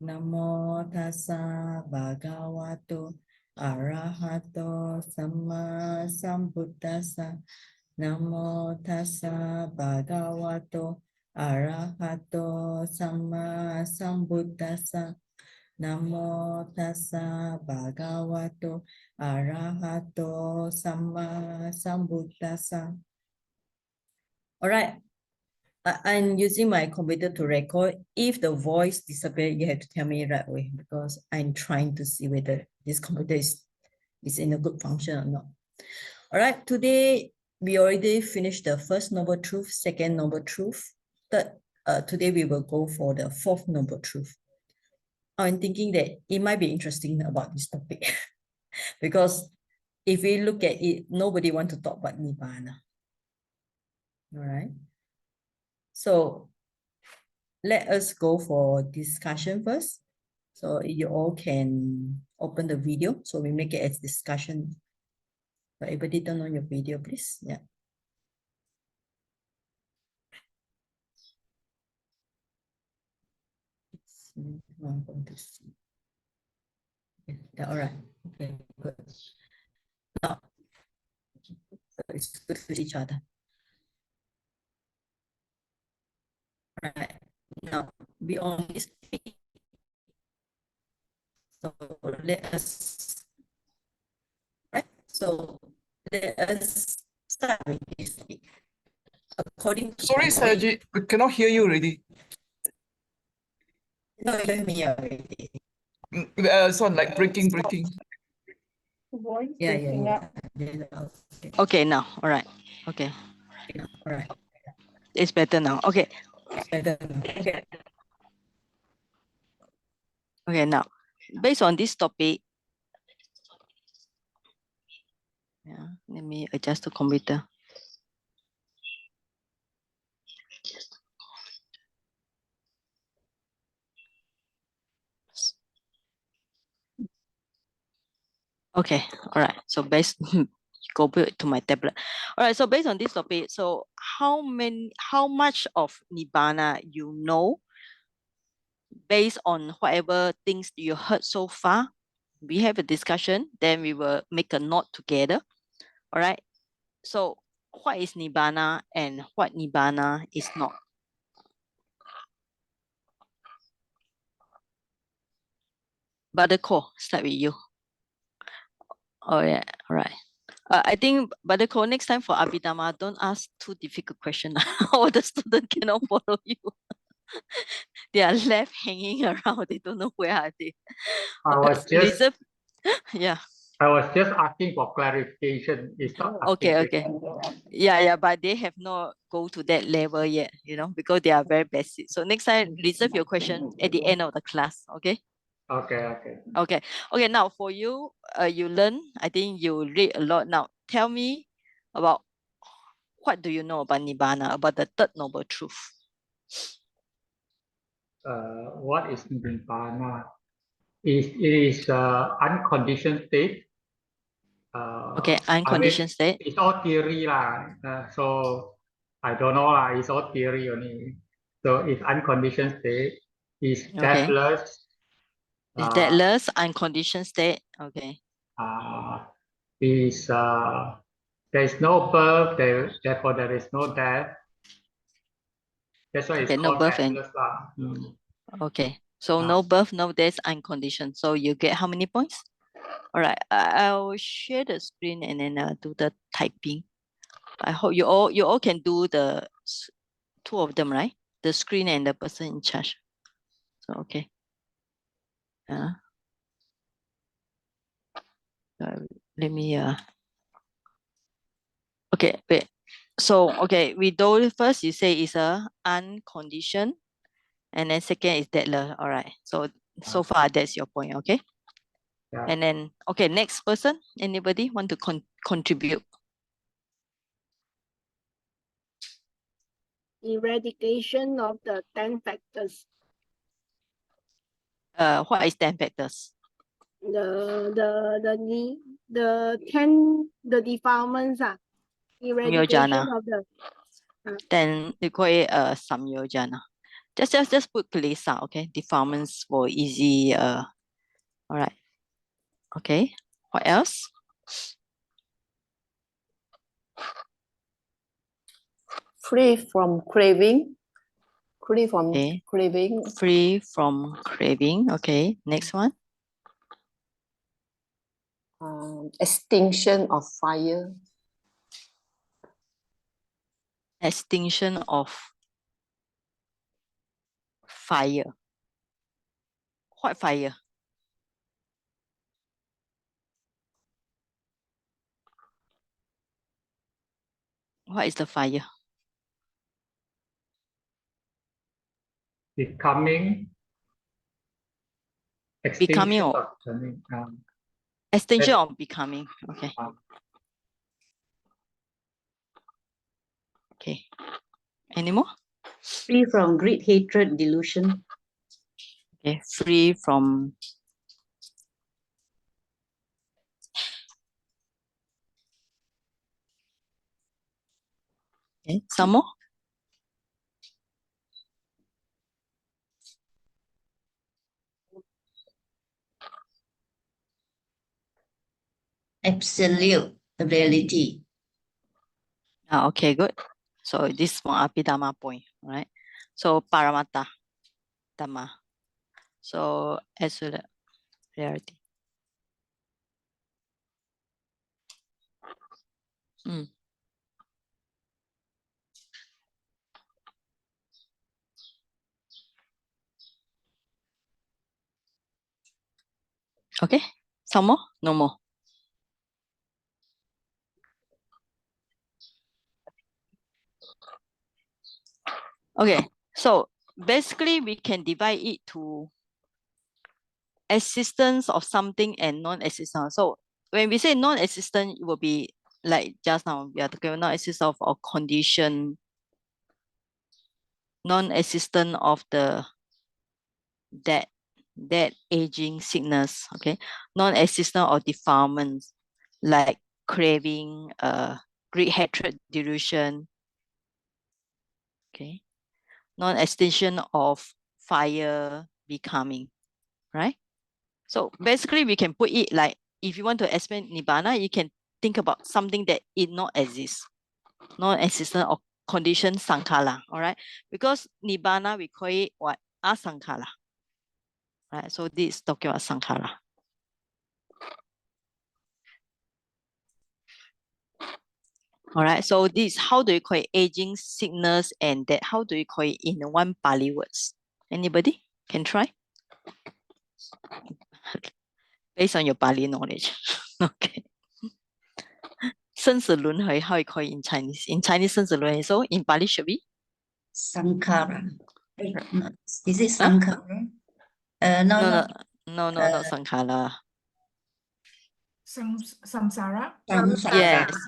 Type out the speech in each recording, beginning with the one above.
Namo tassa bhagavato arahato samma sambuddhassa. Namo tassa bhagavato arahato samma sambuddhassa. Namo tassa bhagavato arahato samma sambuddhassa. All right. I'm using my computer to record. If the voice disappears, you have to tell me right away because I'm trying to see whether this computer is in a good function or not. All right, today we already finished the first noble truth, second noble truth. Today we will go for the fourth noble truth. I'm thinking that it might be interesting about this topic because if we look at it, nobody wants to talk about Nibbāna. All right. So let us go for discussion first. So you all can open the video. So we make it as discussion. So everybody turn on your video, please. Yeah. I'm going to see. Yeah, all right. Okay, good. Now, so it's good for each other. All right. Now, we on this page. So let us, right? So let us start with this topic. According to Sorry, Saji, we cannot hear you already. no, you hear me already. It's on like breaking. Yeah. Okay, now, all right. Okay, All right. it's better now. Okay, Okay. okay, now, based on this topic, yeah, let me adjust the computer. Okay, all right. So go back to my tablet. All right. So based on this topic, so how much of Nibbāna you know, based on whatever things you heard so far, we have a discussion. Then we will make a note together. All right. So what is Nibbāna and what Nibbāna is not? Badako, start with you. Oh yeah, all right. I think Badako, next time for Abhidhamma, don't ask too difficult questions. All the students cannot follow you. They are left hanging around. They don't know where are they. I was just Reserve. Yeah. I was just asking for clarification. It's not asking Okay. Yeah, but they have not go to that level yet, because they are very basic. So next time, reserve your question at the end of the class, okay? Okay. Okay, now for you, you learn, I think you read a lot now. Tell me about what do you know about Nibbāna, about the third noble truth? What is Nibbāna? It is unconditioned state. Okay, unconditioned state. It's all theory lah. So I don't know lah. It's all theory only. So it's unconditioned state. It's deathless. Is deathless, unconditioned state. Okay. There is no birth, therefore there is no death. That's why it's no called birth deathless. Okay. So no birth, no death, unconditioned. So you get how many points? All right. I'll share the screen and then do the typing. I hope you all can do the two of them, right? The screen and the person in charge. So okay. Let me okay, wait. So okay, we do first you say is a unconditioned, and then second is deathless. All right. So far that's your point, okay? Yeah. And then okay, next person. Anybody want to contribute? Eradication of the 10 factors. What is 10 factors? The defilements are eradication of the Then you call it samyojana. Just put Kilesa, okay? Defilements for easy. All right. Okay. What else? Free from craving. Free from Okay. craving. Free from craving. Okay. Next one. Extinction of fire. Extinction of fire. What fire? What is the fire? Becoming. Becoming Extinction or of becoming. extinction Ex- of becoming. Okay. Okay. Any more? Free from greed, hatred, delusion. Okay. Free from okay. Some more? Absolute reality. Okay, good. So this one Abhidhamma point, right? So Paramatta Dhamma. So absolute reality. Okay. Some more? No more. Okay. So basically we can divide it to existence of something and non-existence. So when we say non-existent, it will be like just now we are talking about non-existence of a condition, non-existent of the dead, aging, sickness. Okay, non-existent of defilements like craving, greed, hatred, delusion. Okay, non-extinction of fire, becoming, right? So basically we can put it like, if you want to explain Nibbāna, you can think about something that it not exist, non-existent or condition sankhara, all right? Because Nibbāna, we call it what? Asankhara, right? So this is talking about sankhara. All right, so this, how do you call it? Aging, sickness, and that, how do you call it in one Pali words? Anybody can try? Based on your Pali knowledge. Okay. 生死轮回, how you call it in Chinese? In Chinese, 生死轮回. So in Pali should be? Sankhara. Is it Huh? Sankhara? No. No, not sankhara. Samsara.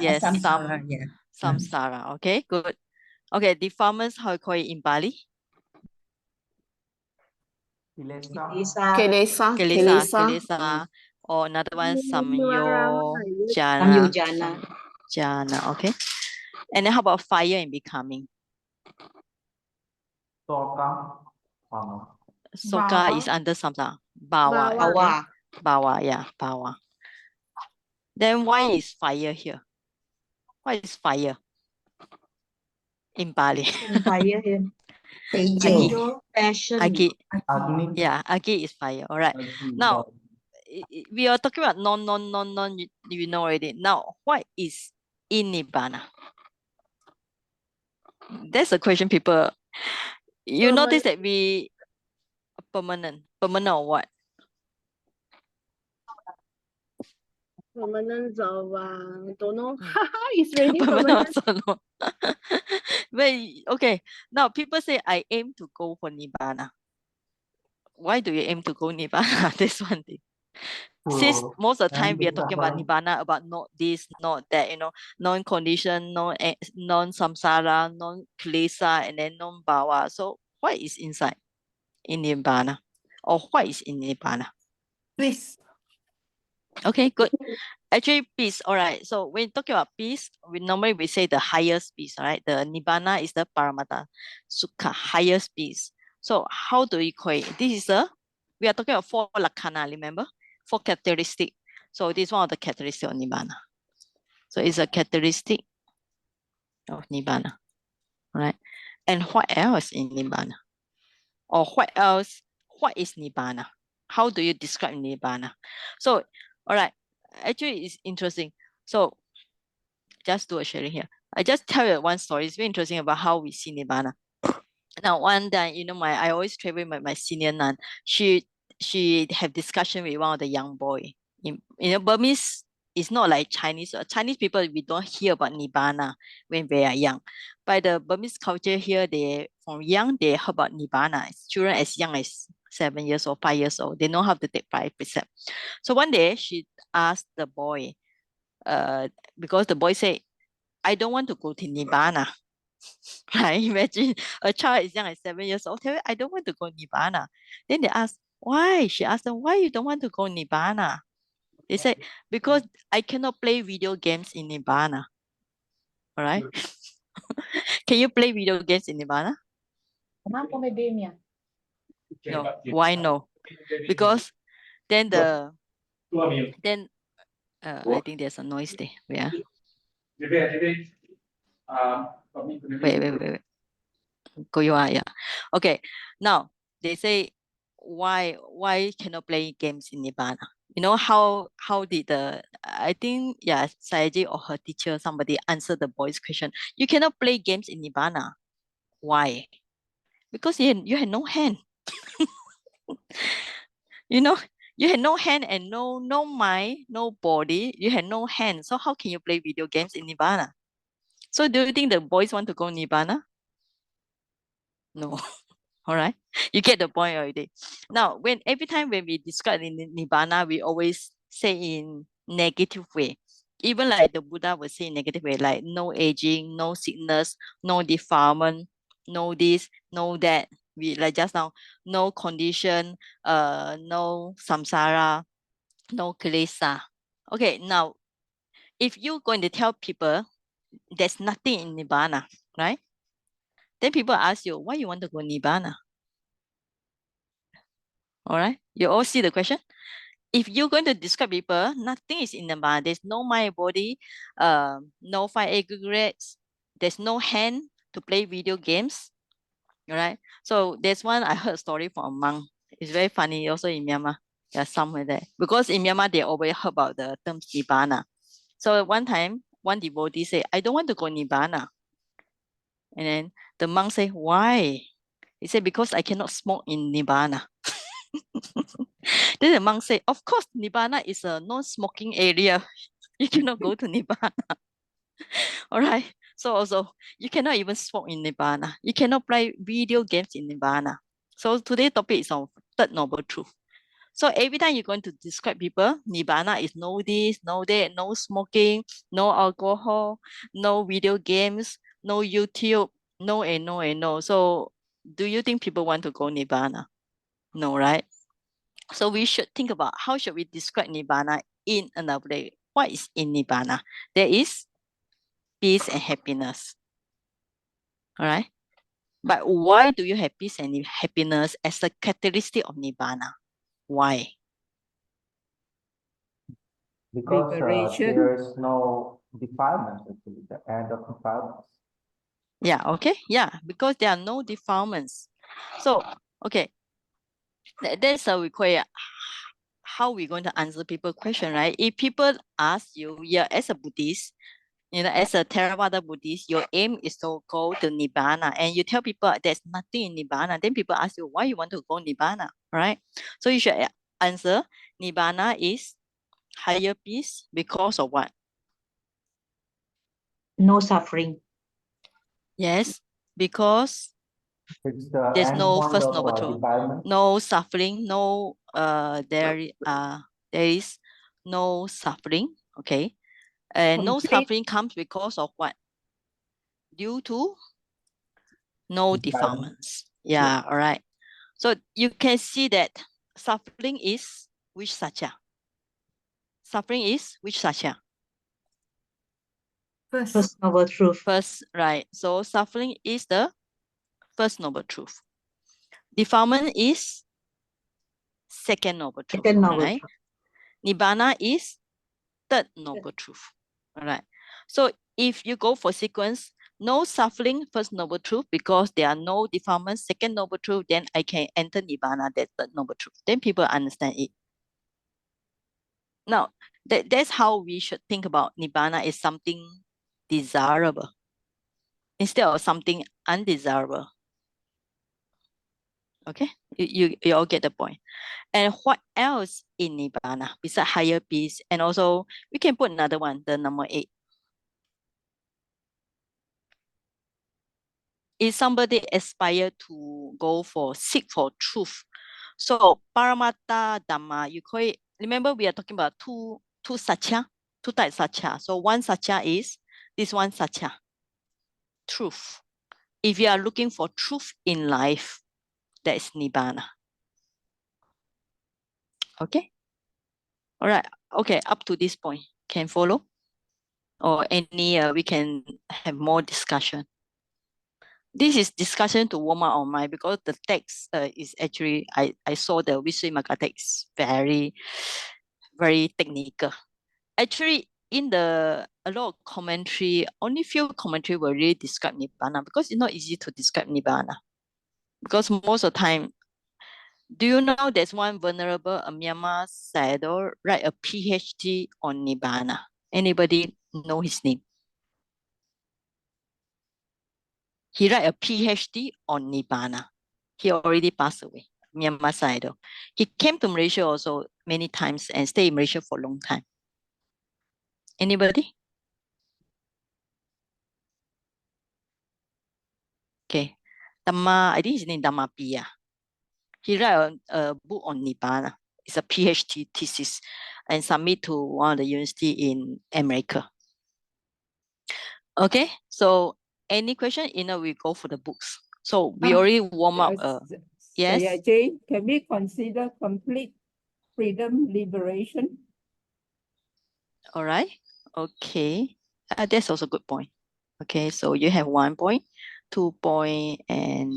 Yes, Samsara, yeah. samsara. Okay, good. Okay, defilements, how you call it in Bali? Kilesa. Or another one, samyojana. Samyojana, okay. And then how about fire and becoming? Soka is under samsara. Bhava. Bhava. Bhava, yeah, bhava. Then why is fire here? What is fire in Bali? Fire here. Tejo. Passion. Agi. Yeah, agi is fire. All right. Now, we are talking about non, you know already. Now, what is in Nibbāna? That's a question people, you notice that we permanent or what? Permanence of don't know. It's really Permanent permanent. also no. But okay, now people say I aim to go for Nibbāna. Why do you aim to go Nibbāna? This one thing. Since most of the time we are talking about Nibbāna, about not this, not that, you know, non-condition, non-samsara, non-kilesa, and then non-bhava. So what is inside in Nibbāna? Or what is in Nibbāna? Please. Okay, good. Actually, peace. All right. So when talking about peace, we normally we say the highest peace, right? The Nibbāna is the Paramatta Sukha, highest peace. So how do we equate? This is we are talking about 4 lakkhana, remember? 4 characteristics. So this is one of the characteristics of Nibbāna. So it's a characteristic of Nibbāna, right? And what else in Nibbāna? Or what else? What is Nibbāna? How do you describe Nibbāna? So, all right, actually it's interesting. So just do a sharing here. I just tell you one story. It's very interesting about how we see Nibbāna. Now, one day, I always travel with my senior nun. She have discussion with one of the young boy. Burmese is not like Chinese. Chinese people, we don't hear about Nibbāna when we are young. But the Burmese culture here, from young, they heard about Nibbāna. Children as young as 7 years old, 5 years old, they know how to take 5 precepts. So one day, she asked the boy, because the boy said, I don't want to go to Nibbāna. Right? Imagine a child is young as 7 years old, tell me, I don't want to go Nibbāna. Then they asked, why? She asked them, why you don't want to go Nibbāna? They said, because I cannot play video games in Nibbāna. All right? Can you play video games in Nibbāna? No. Why no? Because then I think there's a noise there. Yeah. Wait. Go you are, yeah. Okay. Now they say why cannot play games in Nibbāna? You know how did I think Sayaji or her teacher, somebody answered the boy's question. You cannot play games in Nibbāna. Why? Because you had no hand. You had no hand and no mind, no body. You had no hand. So how can you play video games in Nibbāna? So do you think the boys want to go Nibbāna? No. All right. You get the point already. Now, every time when we describe in Nibbāna, we always say in negative way. Even like the Buddha would say in negative way, like no aging, no sickness, no defilement, no this, no that. We like just now, no condition, no samsara, no kilesa. Okay, now if you're going to tell people there's nothing in Nibbāna, right? Then people ask you, why you want to go Nibbāna? All right, you all see the question? If you're going to describe people, nothing is in Nibbāna. There's no mind, body, no 5 aggregates, there's no hand to play video games. All right. So there's one I heard a story from a monk. It's very funny. Also in Myanmar, there's somewhere there because in Myanmar they always heard about the term Nibbāna. So one time, one devotee said, "I don't want to go Nibbāna," and then the monk said, "Why?" He said, "Because I cannot smoke in Nibbāna." Then the monk said, "Of course, Nibbāna is a non-smoking area. You cannot go to Nibbāna." All right. So also, you cannot even smoke in Nibbāna. You cannot play video games in Nibbāna. So today's topic is on third noble truth. So every time you're going to describe people, Nibbāna is no this, no that, no smoking, no alcohol, no video games, no YouTube, no and no and no. So do you think people want to go Nibbāna? No, right? So we should think about how should we describe Nibbāna in another way. What is in Nibbāna? There is peace and happiness. All right. But why do you have peace and happiness as a characteristic of Nibbāna? Why? Because Liberation. there is no defilement, actually, the end of defilements. Yeah, okay. Yeah, because there are no defilements. So, okay. That's a require how we're going to answer people's question, right? If people ask you, yeah, as a Buddhist, as a Theravada Buddhist, your aim is to go to Nibbāna, and you tell people there's nothing in Nibbāna, then people ask you why you want to go Nibbāna, right? So you should answer, Nibbāna is higher peace because of what? No suffering. Yes, because It's the there's end no point first of noble truth, defilement. no suffering, no there is no suffering, okay, and no Complete. suffering comes because of what? Due to no defilements. Yeah, all right. So you can see that suffering is which satya? Suffering is which satya? First noble truth. First, right. So suffering is the first noble truth. Defilement is second noble truth. Second noble right? Nibbāna is third noble truth. All right. So if you go for sequence, no suffering, first noble truth, because there are no defilements, second noble truth, then I can enter Nibbāna, that third noble truth. Then people understand it. Now, that's how we should think about Nibbāna is something desirable instead of something undesirable. Okay, you all get the point. And what else in Nibbāna besides higher peace? And also, we can put another one, the number 8. If somebody aspire to go for seek for truth, so Paramatta Dhamma, you call it. Remember, we are talking about two satya, two types satya. So one satya is this one satya, truth. If you are looking for truth in life, that is Nibbāna. Okay. All right. Okay. Up to this point, can follow, or any we can have more discussion. This is discussion to warm up our mind because the text is actually, I saw the Visuddhimagga text very, very technical. Actually, in a lot of commentary, only few commentary will really describe Nibbāna because it's not easy to describe Nibbāna. Because most of the time, do you know there's one venerable, a Myanmar Sayadaw, write a PhD on Nibbāna? Anybody know his name? He write a PhD on Nibbāna. He already passed away, Myanmar Sayadaw. He came to Malaysia also many times and stayed in Malaysia for a long time. Anybody? Okay. Dhamma, I think his name Dhamma Piya. He write a book on Nibbāna. It's a PhD thesis and submit to one of the university in America. Okay, so any question, we go for the books. So we already warm up. Yes. Jay, can we consider complete freedom liberation? All right. Okay. That's also a good point. Okay, so you have 1 point, 2 point, and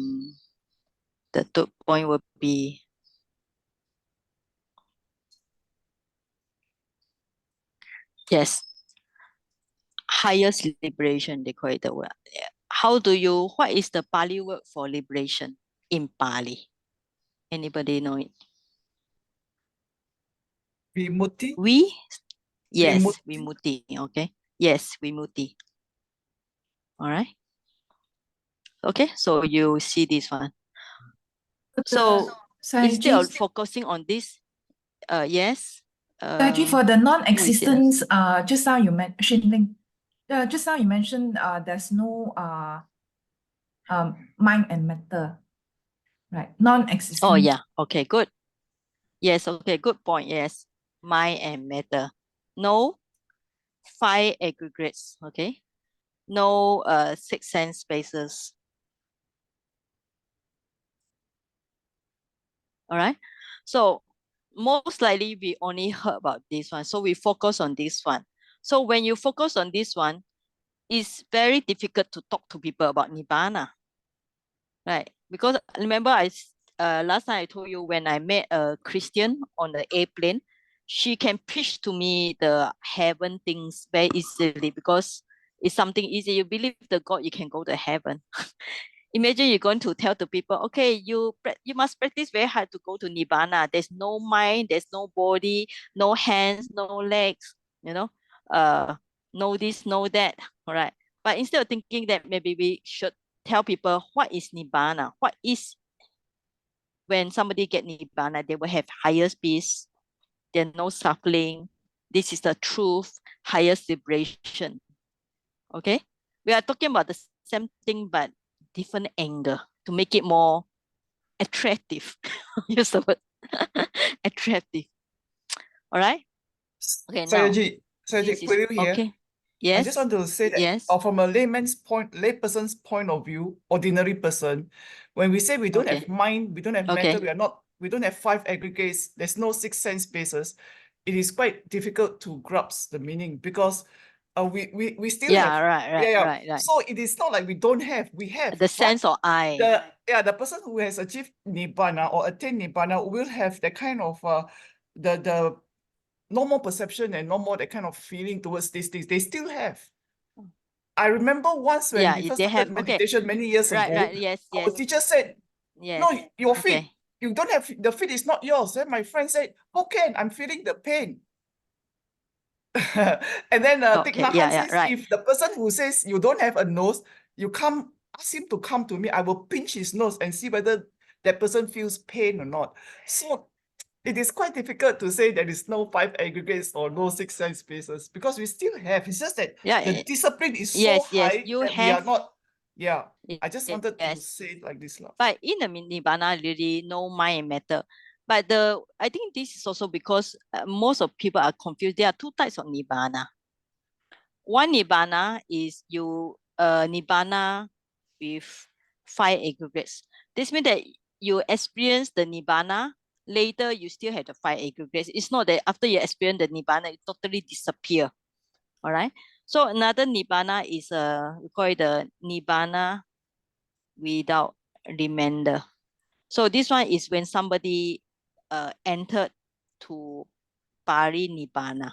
the third point will be yes. Highest liberation, they call it the word. What is the Pali word for liberation in Pali? Anybody know it? Vimutti? Yes, Vimutti. Vimutti, okay. Yes, Vimutti. All right. Okay, so you see this one. So instead of focusing on this, yes. Actually, for the non-existence, just now you mentioned, there's no mind and matter, right? Non-existence. Oh yeah, okay, good. Yes, okay, good point. Yes, mind and matter. No 5 aggregates. Okay, no 6 sense spaces. All right. So most likely we only heard about this one. So we focus on this one. So when you focus on this one, it's very difficult to talk to people about Nibbāna. Right? Because remember last time I told you when I met a Christian on the airplane, she can preach to me the heaven things very easily because it's something easy. You believe the God, you can go to heaven. Imagine you're going to tell the people, okay, you must practice very hard to go to Nibbāna. There's no mind, there's no body, no hands, no legs, no this, no that. All right. But instead of thinking that, maybe we should tell people what is Nibbāna. What is when somebody get Nibbāna, they will have highest peace. There's no suffering. This is the truth, highest liberation. Okay? We are talking about the same thing, but different angle to make it more attractive. Use the word attractive. All right? Okay, Sayagyi, will you hear? Okay. Yes. I just want to say that yes. From a layperson's point of view, ordinary person, when we say we don't have mind, we don't have matter, we don't have 5 aggregates, there's no 6 sense spaces, it is quite difficult to grasp the meaning because we still Yeah, have. right. So it is not like we don't have. We have. The sense of I. The person who has achieved Nibbāna or attained Nibbāna will have that kind of the normal perception and normal that kind of feeling towards these things. They still have. I remember once when we first started meditation many years ago, Yes. our teacher said, yes. no, your feet, you don't have, the feet is not yours. Then my friend said, how can? I'm feeling the pain. And then Thich Nhat Hanh says, if the person who says you don't have a nose, you come, ask him to come to me, I will pinch his nose and see whether that person feels pain or not. So it is quite difficult to say there is no 5 aggregates or no 6 sense spaces, because we still have. It's just that the discipline is so high that we are not. Yeah, I just wanted to say it like this. But in the Nibbāna, really no mind and matter. But I think this is also because most of people are confused. There are 2 types of Nibbāna. One Nibbāna is Nibbāna with 5 aggregates. This means that you experience the Nibbāna, later you still have the 5 aggregates. It's not that after you experience the Nibbāna, it totally disappear. All right. So another Nibbāna is we call it the Nibbāna without remainder. So this one is when somebody entered to Pari-Nibbāna.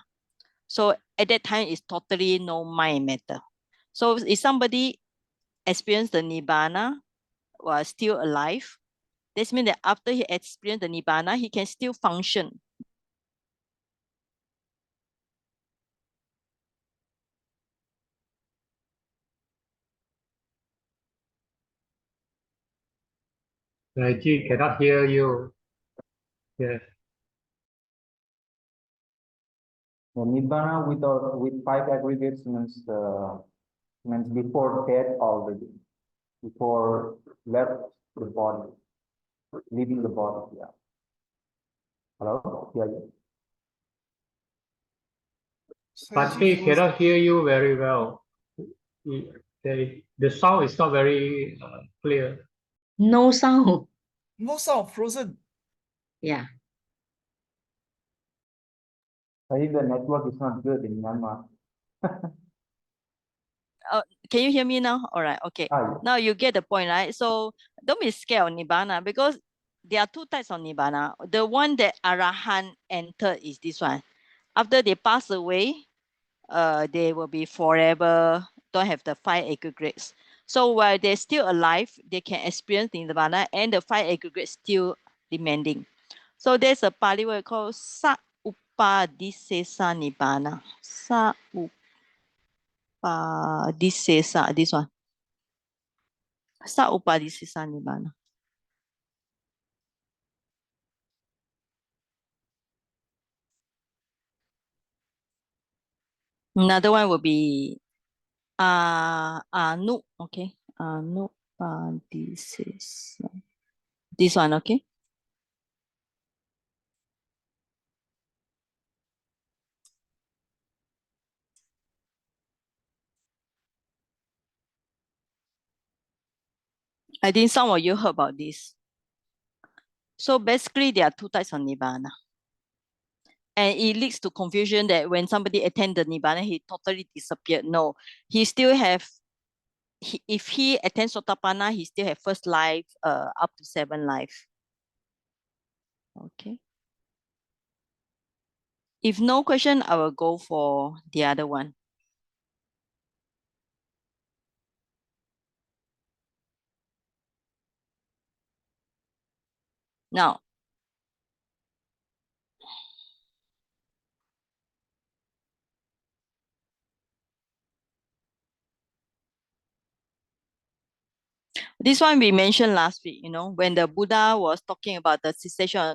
So at that time, it's totally no mind matter. So if somebody experienced the Nibbāna while still alive, this means that after he experienced the Nibbāna, he can still function. Reggie cannot hear you. Yes. The Nibbāna with 5 aggregates means before death already, before left the body, leaving the body. Yeah. Hello? Yeah. Patrick cannot hear you very well. The sound is not very clear. No sound. No sound, frozen. Yeah. I think the network is not good in Myanmar. Can you hear me now? All right. Okay. Now you get the point, right? So don't be scared of Nibbāna, because there are 2 types of Nibbāna. The one that Arahant entered is this one. After they pass away, they will be forever, don't have the 5 aggregates. So while they're still alive, they can experience Nibbāna and the 5 aggregates still demanding. So there's a Pali word called Sa Upadisesa Nibbāna. Sa Upadisesa, this one. Sa Upadisesa Nibbāna. Another one will be Anu, okay. Anupadisesa. This one, okay. I think some of you heard about this. So basically, there are 2 types of Nibbāna. And it leads to confusion that when somebody attends the Nibbāna, he totally disappeared. No, he still have, if he attends Sotapanna, he still have first life up to 7 life. Okay. If no question, I will go for the other one. Now, this one we mentioned last week, when the Buddha was talking about the cessation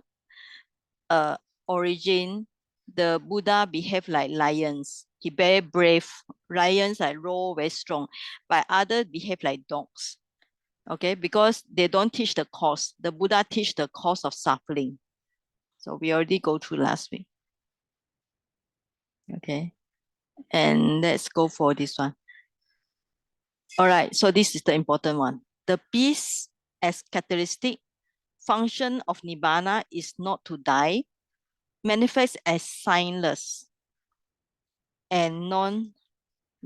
origin, the Buddha behaved like lions. He very brave. Lions are raw, very strong, but others behave like dogs. Okay, because they don't teach the cause. The Buddha teach the cause of suffering. So we already go through last week. Okay, and let's go for this one. All right, so this is the important one. The peace as characteristic function of Nibbāna is not to die, manifest as signless and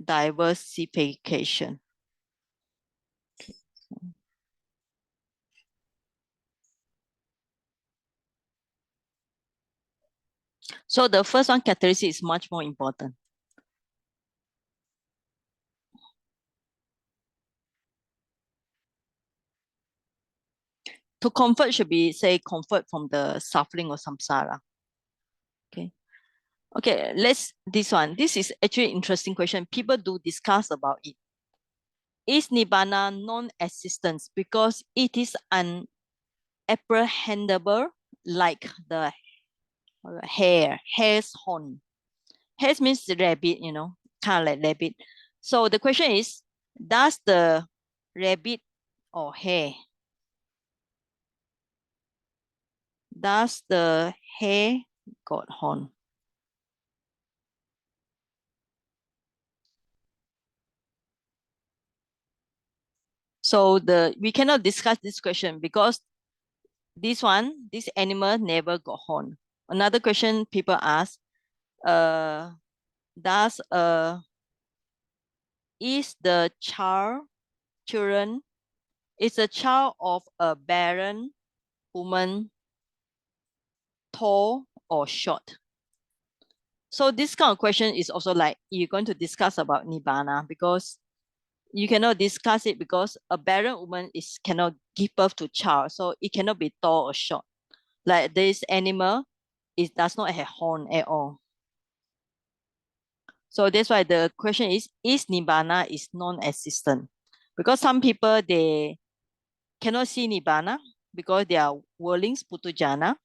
diversification. So the first one, characteristic, is much more important. To comfort should be, say, comfort from the suffering or samsara. Okay. Okay, this one. This is actually an interesting question. People do discuss about it. Is Nibbāna non-existence because it is unapprehendable, like the hare's horn. Hares means rabbit, you know, kind of like rabbit. So the question is, does the rabbit or hare, does the hare got horn? So we cannot discuss this question because this animal never got horn. Another question people ask, is the children is a child of a barren woman tall or short? So this kind of question is also like you're going to discuss about Nibbāna, because you cannot discuss it because a barren woman cannot give birth to child, so it cannot be tall or short. Like this animal, it does not have horn at all. So that's why the question is Nibbāna is non-existent? Because some people, they cannot see Nibbāna because they are worldlings, putujana.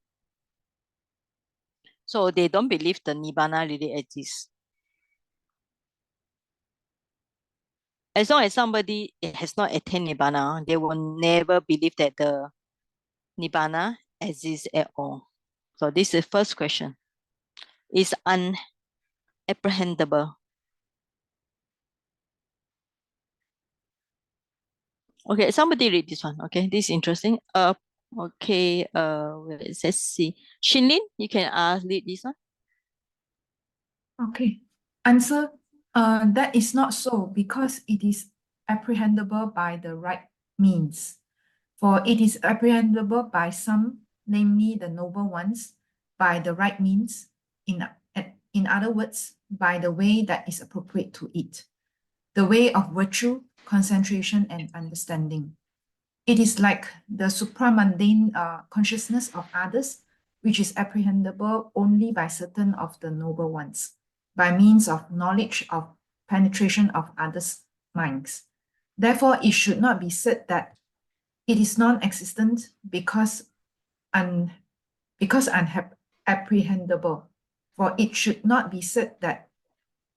So they don't believe the Nibbāna really exists. As long as somebody has not attained Nibbāna, they will never believe that the Nibbāna exists at all. So this is the first question. Is unapprehendable. Okay, somebody read this one. Okay, this is interesting. Okay, let's see. Shinlin, you can read this one. Okay. Answer, that is not so because it is apprehendable by the right means. For it is apprehendable by some, namely the noble ones, by the right means, in other words, by the way that is appropriate to it, the way of virtue, concentration, and understanding. It is like the supramundane consciousness of others, which is apprehendable only by certain of the noble ones, by means of knowledge of penetration of others' minds. Therefore, it should not be said that it is non-existent because unapprehendable. For it should not be said that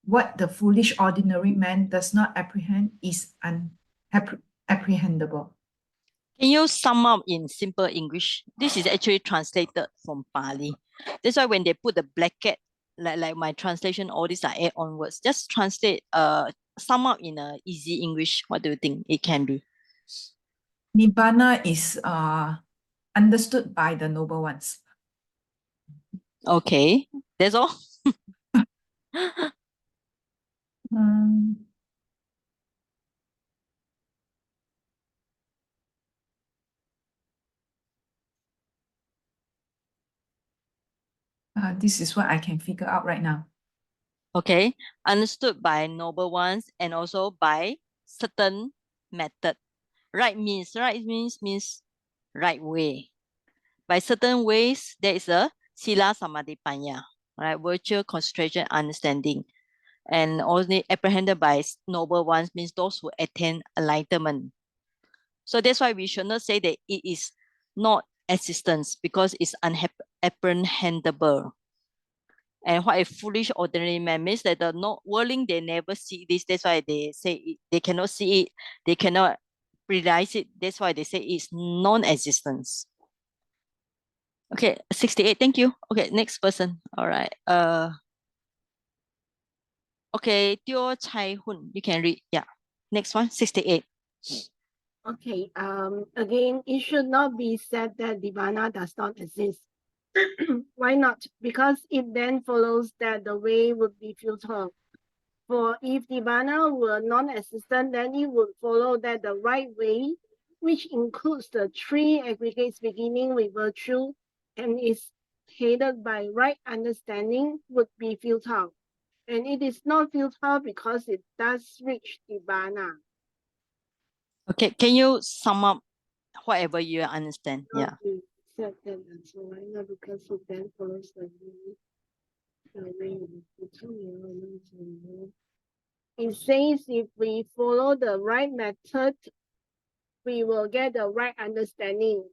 what the foolish ordinary man does not apprehend is unapprehendable. Can you sum up in simple English? This is actually translated from Pali. That's why when they put the bracket, like my translation, all these are add-on words. Just translate, sum up in a easy English. What do you think it can be? Nibbāna is understood by the noble ones. Okay, that's all. This is what I can figure out right now. Okay, understood by noble ones and also by certain method. Right means right way. By certain ways, there is a sila samadhi panya, right? Virtue, concentration, understanding. And only apprehended by noble ones means those who attain enlightenment. So that's why we should not say that it is not existence because it's unapprehendable. And what a foolish ordinary man means that the not worldling, they never see this. That's why they say they cannot see it. They cannot realize it. That's why they say it's non-existence. Okay, 68. Thank you. Okay, next person. All right. Okay, Teo Chai Hun, you can read. Yeah. Next one, 68. Okay. Again, it should not be said that Nibbāna does not exist. Why not? Because it then follows that the way would be futile. For if Nibbāna were non-existent, then it would follow that the right way, which includes the three aggregates beginning with virtue and is headed by right understanding, would be futile. And it is not futile because it does reach Nibbāna. Okay, can you sum up whatever you understand? Yeah. We said that as well, because it then follows the way. It says if we follow the right method, we will get the right understanding.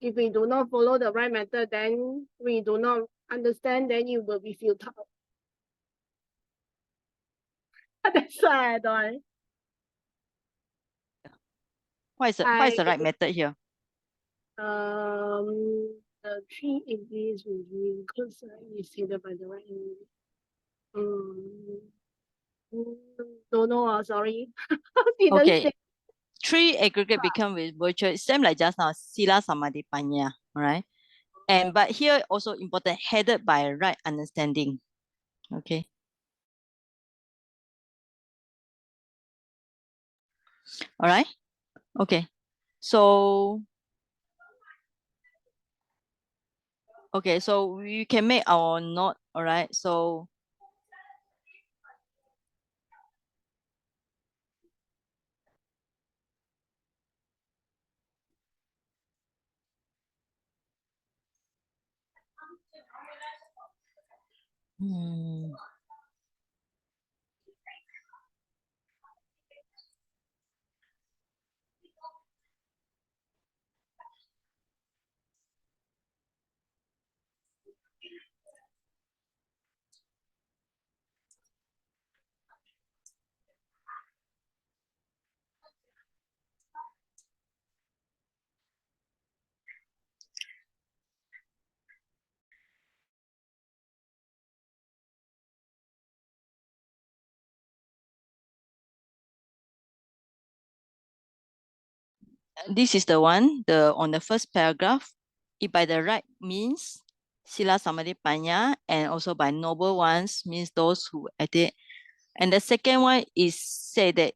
If we do not follow the right method, then we do not understand, then it will be futile. That's why I don't. What is the right method here? The three English review because it's headed by the right. Don't know. Sorry. Okay. Three aggregate become with virtual. Same like just now, Sila Samadhi Panya, right? And but here also important, headed by right understanding. Okay. All right. Okay. So okay, so we can make our note. All right. So this is the one, on the first paragraph, if by the right means, Sila Samadhi Panya, and also by noble ones means those who edit. And the second one is say that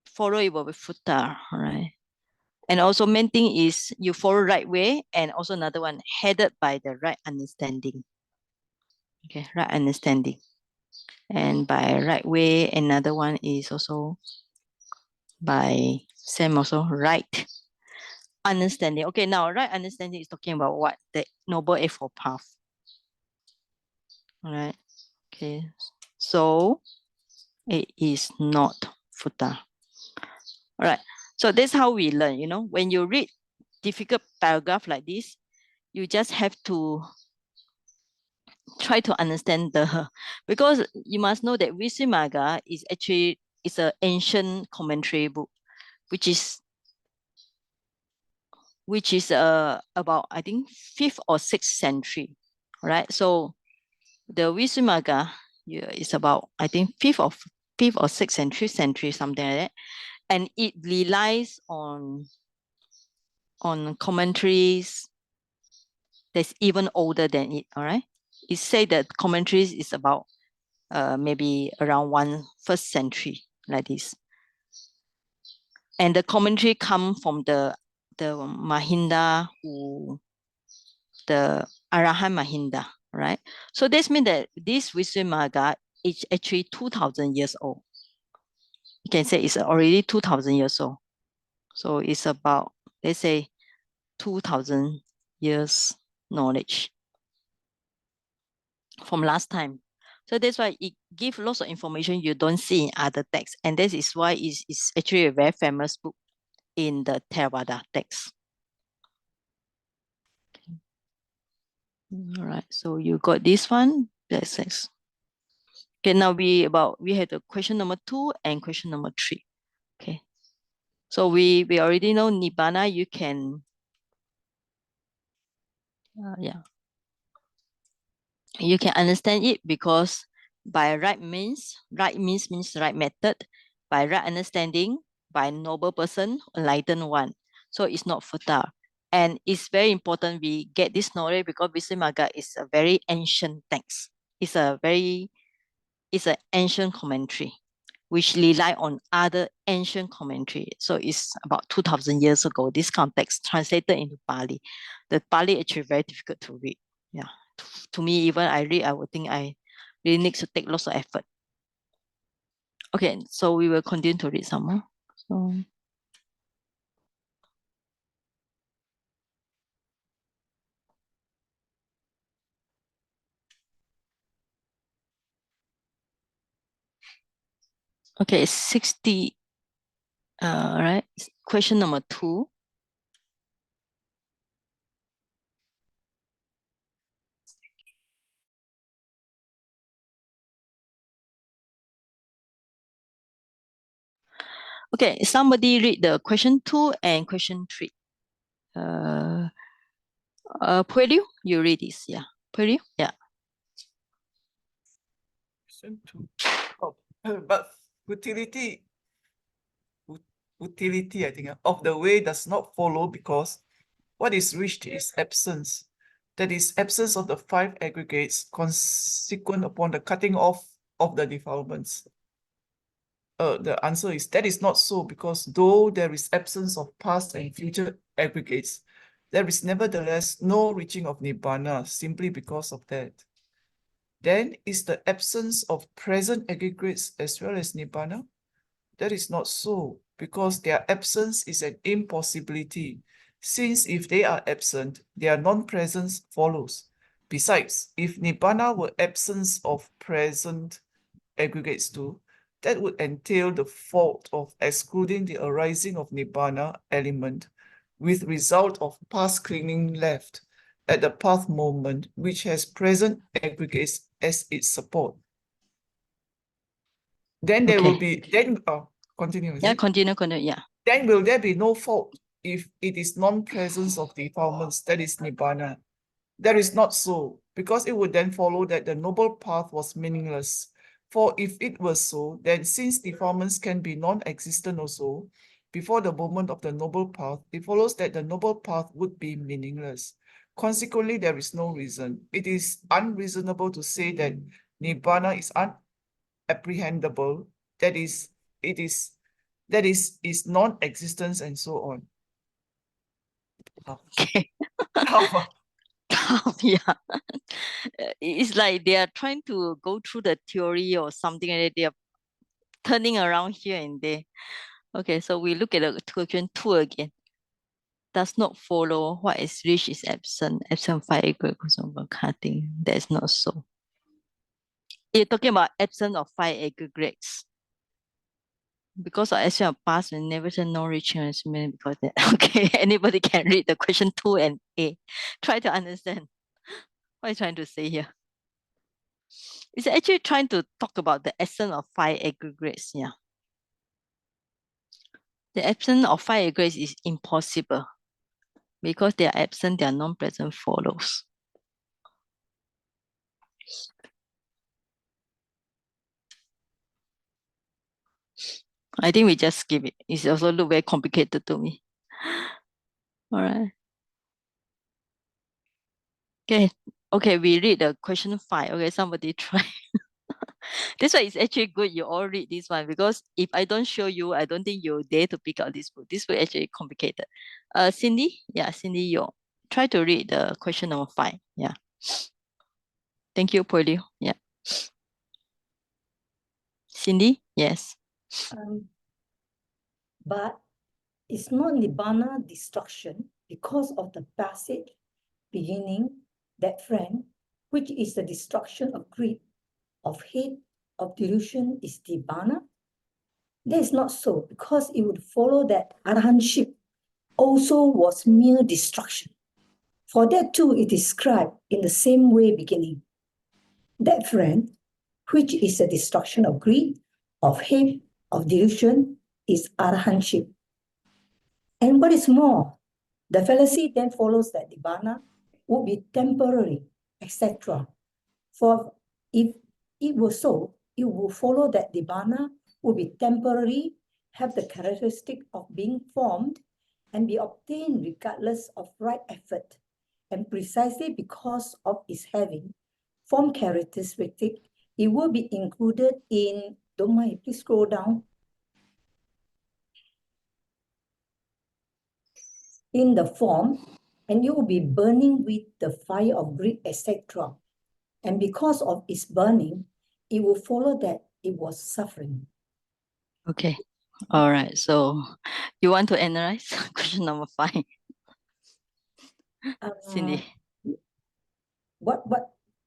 follow it with futa, right? And also main thing is you follow right way, and also another one headed by the right understanding. Okay, right understanding. And by right way, another one is also by same also right understanding. Okay, now right understanding is talking about what? The Noble Eightfold Path. All right. Okay. So it is not futa. All right. So that's how we learn, you know, when you read difficult paragraph like this, you just have to try to understand because you must know that Visuddhimagga is actually an ancient commentary book, which is about, I think, 5th or 6th century, right? So the Visuddhimagga is about, I think, 5th or 6th century, something like that. And it relies on commentaries that's even older than it, all right? It say that commentaries is about maybe around 1st century, like this. And the commentary come from the Mahinda, the Arahan Mahinda, right? So this means that this Visuddhimagga is actually 2,000 years old. You can say it's already 2,000 years old. So it's about, let's say, 2,000 years knowledge from last time. So that's why it gives lots of information you don't see in other texts. And this is why it's actually a very famous book in the Theravada text. Okay. All right, so you got this one, that's it. Okay, now we have the question number 2 and question number 3. Okay, so we already know Nibbāna. You can, you can understand it because by right means means right method, by right understanding, by noble person, enlightened one. So it's not futile. And it's very important we get this knowledge because Visuddhimagga is a very ancient text. is an ancient commentary, which rely on other ancient commentary. So it's about 2,000 years ago, this context translated into Pali. The Pali actually very difficult to read. Yeah, to me, even I read, I would think I really need to take lots of effort. Okay, so we will continue to read some more. So, okay, 60. Right. Question number 2. Okay, somebody read the question 2 and question 3. Pueliu, you read this, yeah. Pueliu, yeah. Question 2. Oh, but utility, I think, of the way does not follow because what is reached is absence. That is absence of the 5 aggregates consequent upon the cutting off of the defilements. The answer is that is not so, because though there is absence of past and future aggregates, there is nevertheless no reaching of Nibbāna simply because of that. Then is the absence of present aggregates as well as Nibbāna? That is not so, because their absence is an impossibility, since if they are absent, their non-presence follows. Besides, if Nibbāna were absence of present aggregates too, that would entail the fault of excluding the arising of Nibbāna element, with result of past clinging left at the path moment, which has present aggregates as its support. Then there will be, then, continue. Yeah, continue, yeah. Then will there be no fault if it is non-presence of defilements, that is Nibbāna? That is not so, because it would then follow that the noble path was meaningless. For if it was so, then since defilements can be non-existent also, before the moment of the noble path, it follows that the noble path would be meaningless. Consequently, there is no reason. It is unreasonable to say that Nibbāna is unapprehendable, that is non-existence and so on. Okay. How? Yeah. It's like they are trying to go through the theory or something, and they are turning around here and there. Okay, so we look at the question 2 again. Does not follow what is reached is absent. Absent 5 aggregates of cutting. That is not so. You're talking about absence of 5 aggregates. Because of absence of past, we never say no reaching as many because that. Okay, anybody can read the question 2 and A. Try to understand what is trying to say here. It's actually trying to talk about the essence of 5 aggregates. Yeah. The absence of 5 aggregates is impossible. Because they are absent, their non-present follows. I think we just skip it. It also look very complicated to me. All right. Okay, we read the question 5. Okay, somebody try. This one is actually good. You all read this one, because if I don't show you, I don't think you dare to pick out this book. This book actually complicated. Cindy? Yeah, Cindy, you try to read the question number 5. Yeah. Thank you, Pueliu. Yeah. Cindy? Yes. But it's not Nibbāna destruction because of the passage beginning that friend, which is the destruction of greed, of hate, of delusion is Nibbāna. That is not so, because it would follow that arahantship also was mere destruction. For that too, it is described in the same way beginning. That friend, which is the destruction of greed, of hate, of delusion, is arahantship. And what is more, the fallacy then follows that Nibbāna would be temporary, etc. For if it were so, it would follow that Nibbāna would be temporary, have the characteristic of being formed, and be obtained regardless of right effort. And precisely because of its having, form characteristic, it will be included in, don't mind, please scroll down. In the form, and you will be burning with the fire of greed, etc. And because of its burning, it will follow that it was suffering. Okay. All right. So you want to analyze question number 5? Cindy. What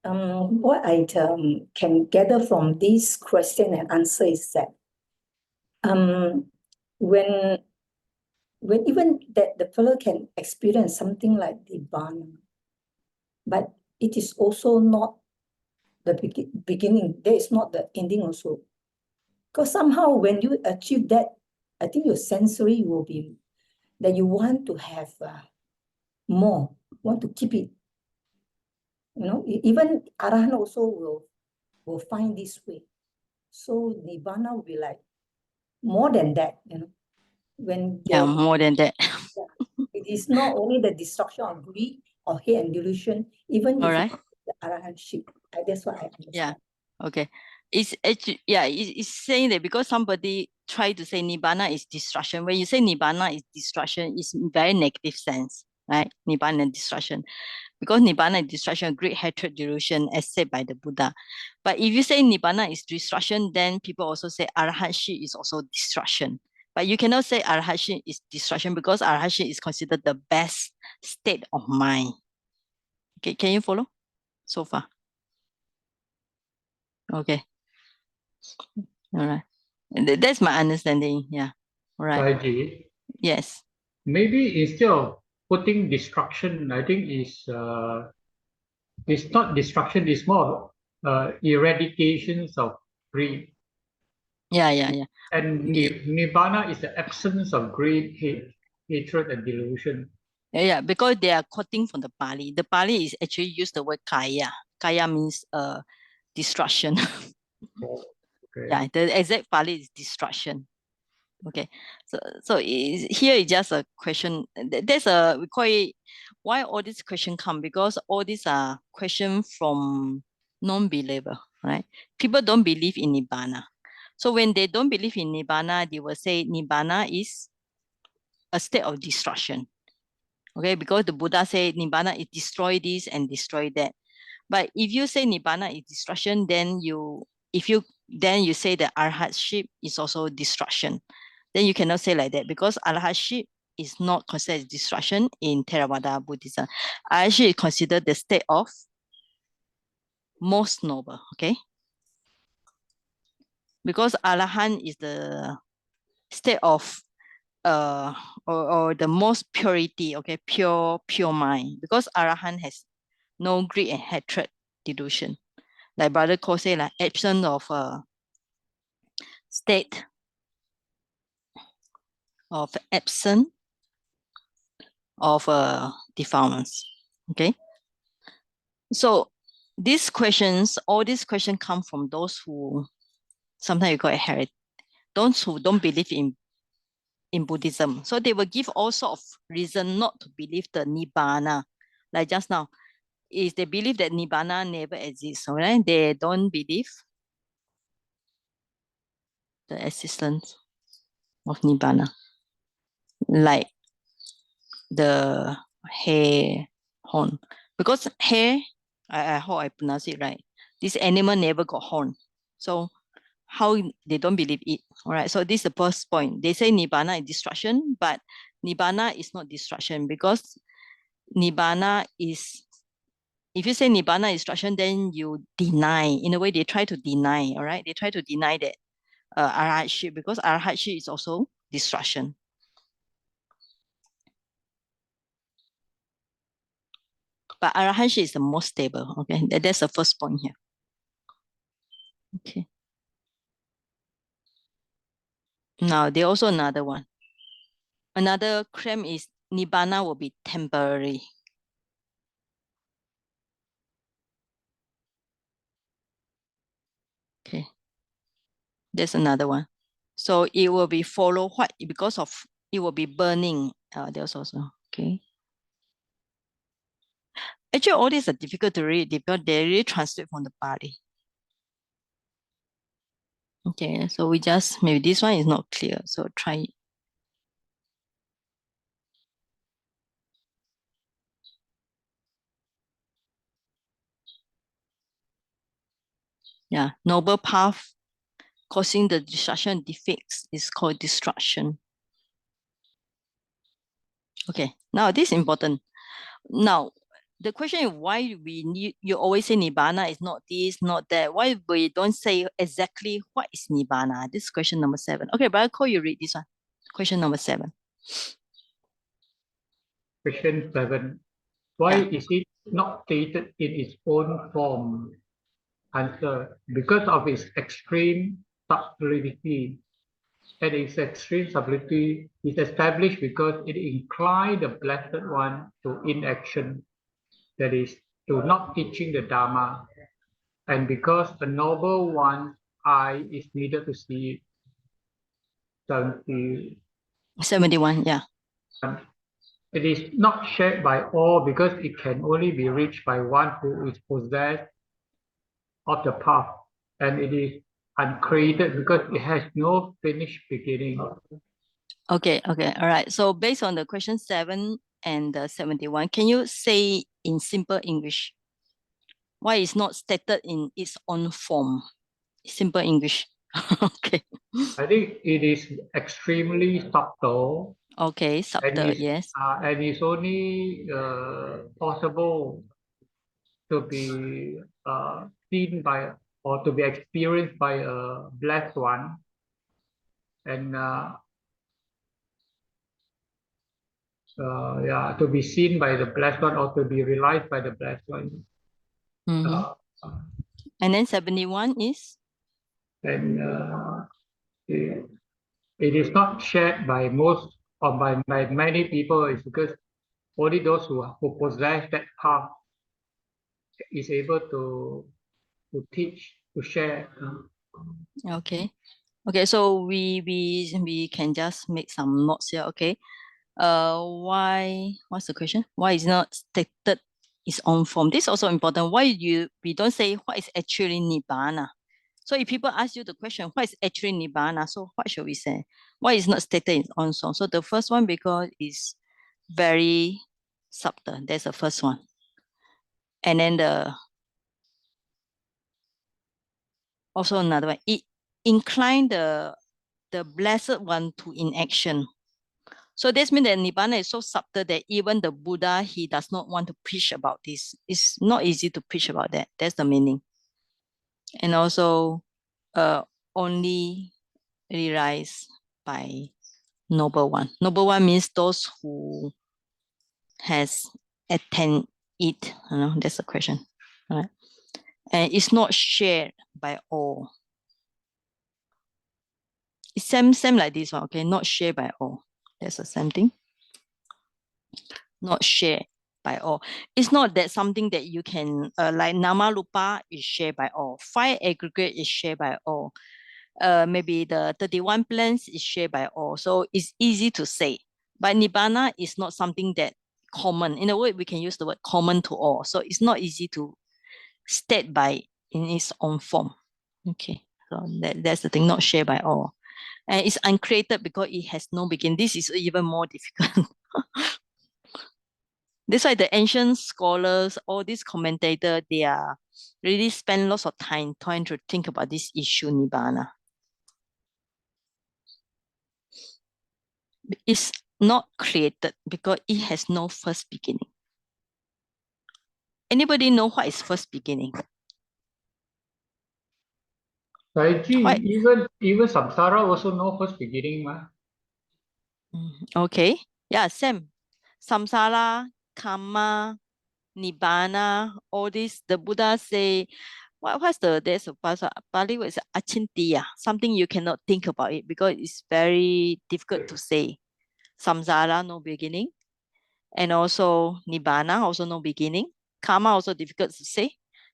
I can gather from this question and answer is that when even that the fellow can experience something like Nibbāna, but it is also not the beginning. There is not the ending also. Because somehow when you achieve that, I think your sensory will be that you want to have more, want to keep it. You know, even Arahant also will find this way. So Nibbāna will be like more than that, you know. When more than that. It is not only the destruction of greed or hate and delusion, even All if right. the arahantship. That's what I understand. Yeah. Okay. It's actually, yeah, it's saying that because somebody tried to say Nibbāna is destruction. When you say Nibbāna is destruction, it's very negative sense, right? Nibbāna and destruction. Because Nibbāna is destruction, great hatred, delusion, as said by the Buddha. But if you say Nibbāna is destruction, then people also say arahantship is also destruction. But you cannot say arahantship is destruction because arahantship is considered the best state of mind. Okay, can you follow so far? Okay. All right. That's my understanding. Yeah. All right. Saiji, Yes. maybe instead of putting destruction, I think it's not destruction, it's more eradications of greed. Yeah, yeah, yeah. And if Nibbāna is the absence of greed, hatred, and delusion. Yeah, because they are quoting from the Pali. The Pali is actually use the word kaya. Kaya means destruction. Okay. Yeah, the exact Pali is destruction. Okay, so here is just a question. There's we call it, why all these questions come? Because all these are questions from non-believer, right? People don't believe in Nibbāna. So when they don't believe in Nibbāna, they will say Nibbāna is a state of destruction. Okay, because the Buddha said Nibbāna is destroy this and destroy that. But if you say Nibbāna is destruction, then you say that arhatship is also destruction. Then you cannot say like that because arhatship is not considered destruction in Theravada Buddhism. Arhatship is considered the state of most noble. Okay, because Arahant is the state of or the most purity, okay, pure mind, because Arahant has no greed and hatred delusion. Like Brother Ko say, like absence of state of absence of defilements. Okay. So these questions, all these questions come from those who sometimes you call it heretic, those who don't believe in Buddhism. So they will give all sorts of reason not to believe the Nibbāna. Like just now, is they believe that Nibbāna never exists, right? They don't believe the existence of Nibbāna. Like the hair horn. Because hair, I hope I pronounce it right. This animal never got horn. So how they don't believe it. All right. So this is the first point. They say Nibbāna is destruction, but Nibbāna is not destruction because Nibbāna is, if you say Nibbāna is destruction, then you deny. In a way, they try to deny. All right. They try to deny that arhatship, because arhatship is also destruction. But arhatship is the most stable. Okay. That's the first point here. Okay. Now, there also another one. Another claim is Nibbāna will be temporary. Okay. There's another one. So it will be follow what, because of it will be burning. There's also, okay. Actually, all these are difficult to read because they really translate from the Pali. Okay, so we just, maybe this one is not clear, so try it. Yeah, noble path causing the destruction defects is called destruction. Okay, now this is important. Now, the question is why we need, you always say Nibbāna is not this, not that. Why we don't say exactly what is Nibbāna? This is question number 7. Okay, but I'll call you read this one. Question number 7. Question 7. Why is it not stated in its own form? Answer. Because of its extreme subtlety. And its extreme subtlety is established because it inclines the Blessed One to inaction, that is, to not teaching the Dharma, and because the Noble One's eye is needed to see it. 71, yeah. It is not shared by all because it can only be reached by one who is possessed of the path, and it is uncreated because it has no finished beginning. Okay, all right. So based on the question 7 and 71, can you say in simple English why it's not stated in its own form? Simple English. Okay. I think it is extremely subtle. Okay, subtle, yes. And it's only possible to be seen by or to be experienced by a blessed one, and to be seen by the blessed one or to be realized by the blessed one. And then 71 is? And it is not shared by most or by many people. It's because only those who possess that path is able to teach, to share. Okay. Okay, so we can just make some notes here. Okay. What's the question? Why is not stated its own form? This is also important. Why we don't say what is actually Nibbāna? So if people ask you the question, what is actually Nibbāna? So what should we say? Why is not stated in its own form? So the first one, because it's very subtle. That's the first one. And then also another one, it incline the blessed one to inaction. So this means that Nibbāna is so subtle that even the Buddha, he does not want to preach about this. It's not easy to preach about that. That's the meaning. And also only realized by Noble One. Noble One means those who has attained it. That's the question. All right. And it's not shared by all. It's same like this one, okay? Not shared by all. That's the same thing. Not shared by all. It's not that something that you can, like Namarupa is shared by all. 5 aggregate is shared by all. Maybe the 31 plans is shared by all. So it's easy to say. But Nibbāna is not something that common. In a way, we can use the word common to all. So it's not easy to state by in its own form. Okay, so that's the thing, not shared by all. And it's uncreated because it has no beginning. This is even more difficult. That's why the ancient scholars, all these commentators, they are really spend lots of time trying to think about this issue, Nibbāna. It's not created because it has no first beginning. Anybody know what is first beginning? Even samsara also no first beginning, ma. Okay, yeah, same. Samsara, karma, Nibbāna, all this. The Buddha say, what's there's a Pali word is achintiya, something you cannot think about it because it's very difficult to say. Samsara, no beginning. And also Nibbāna, also no beginning. Karma also difficult to say.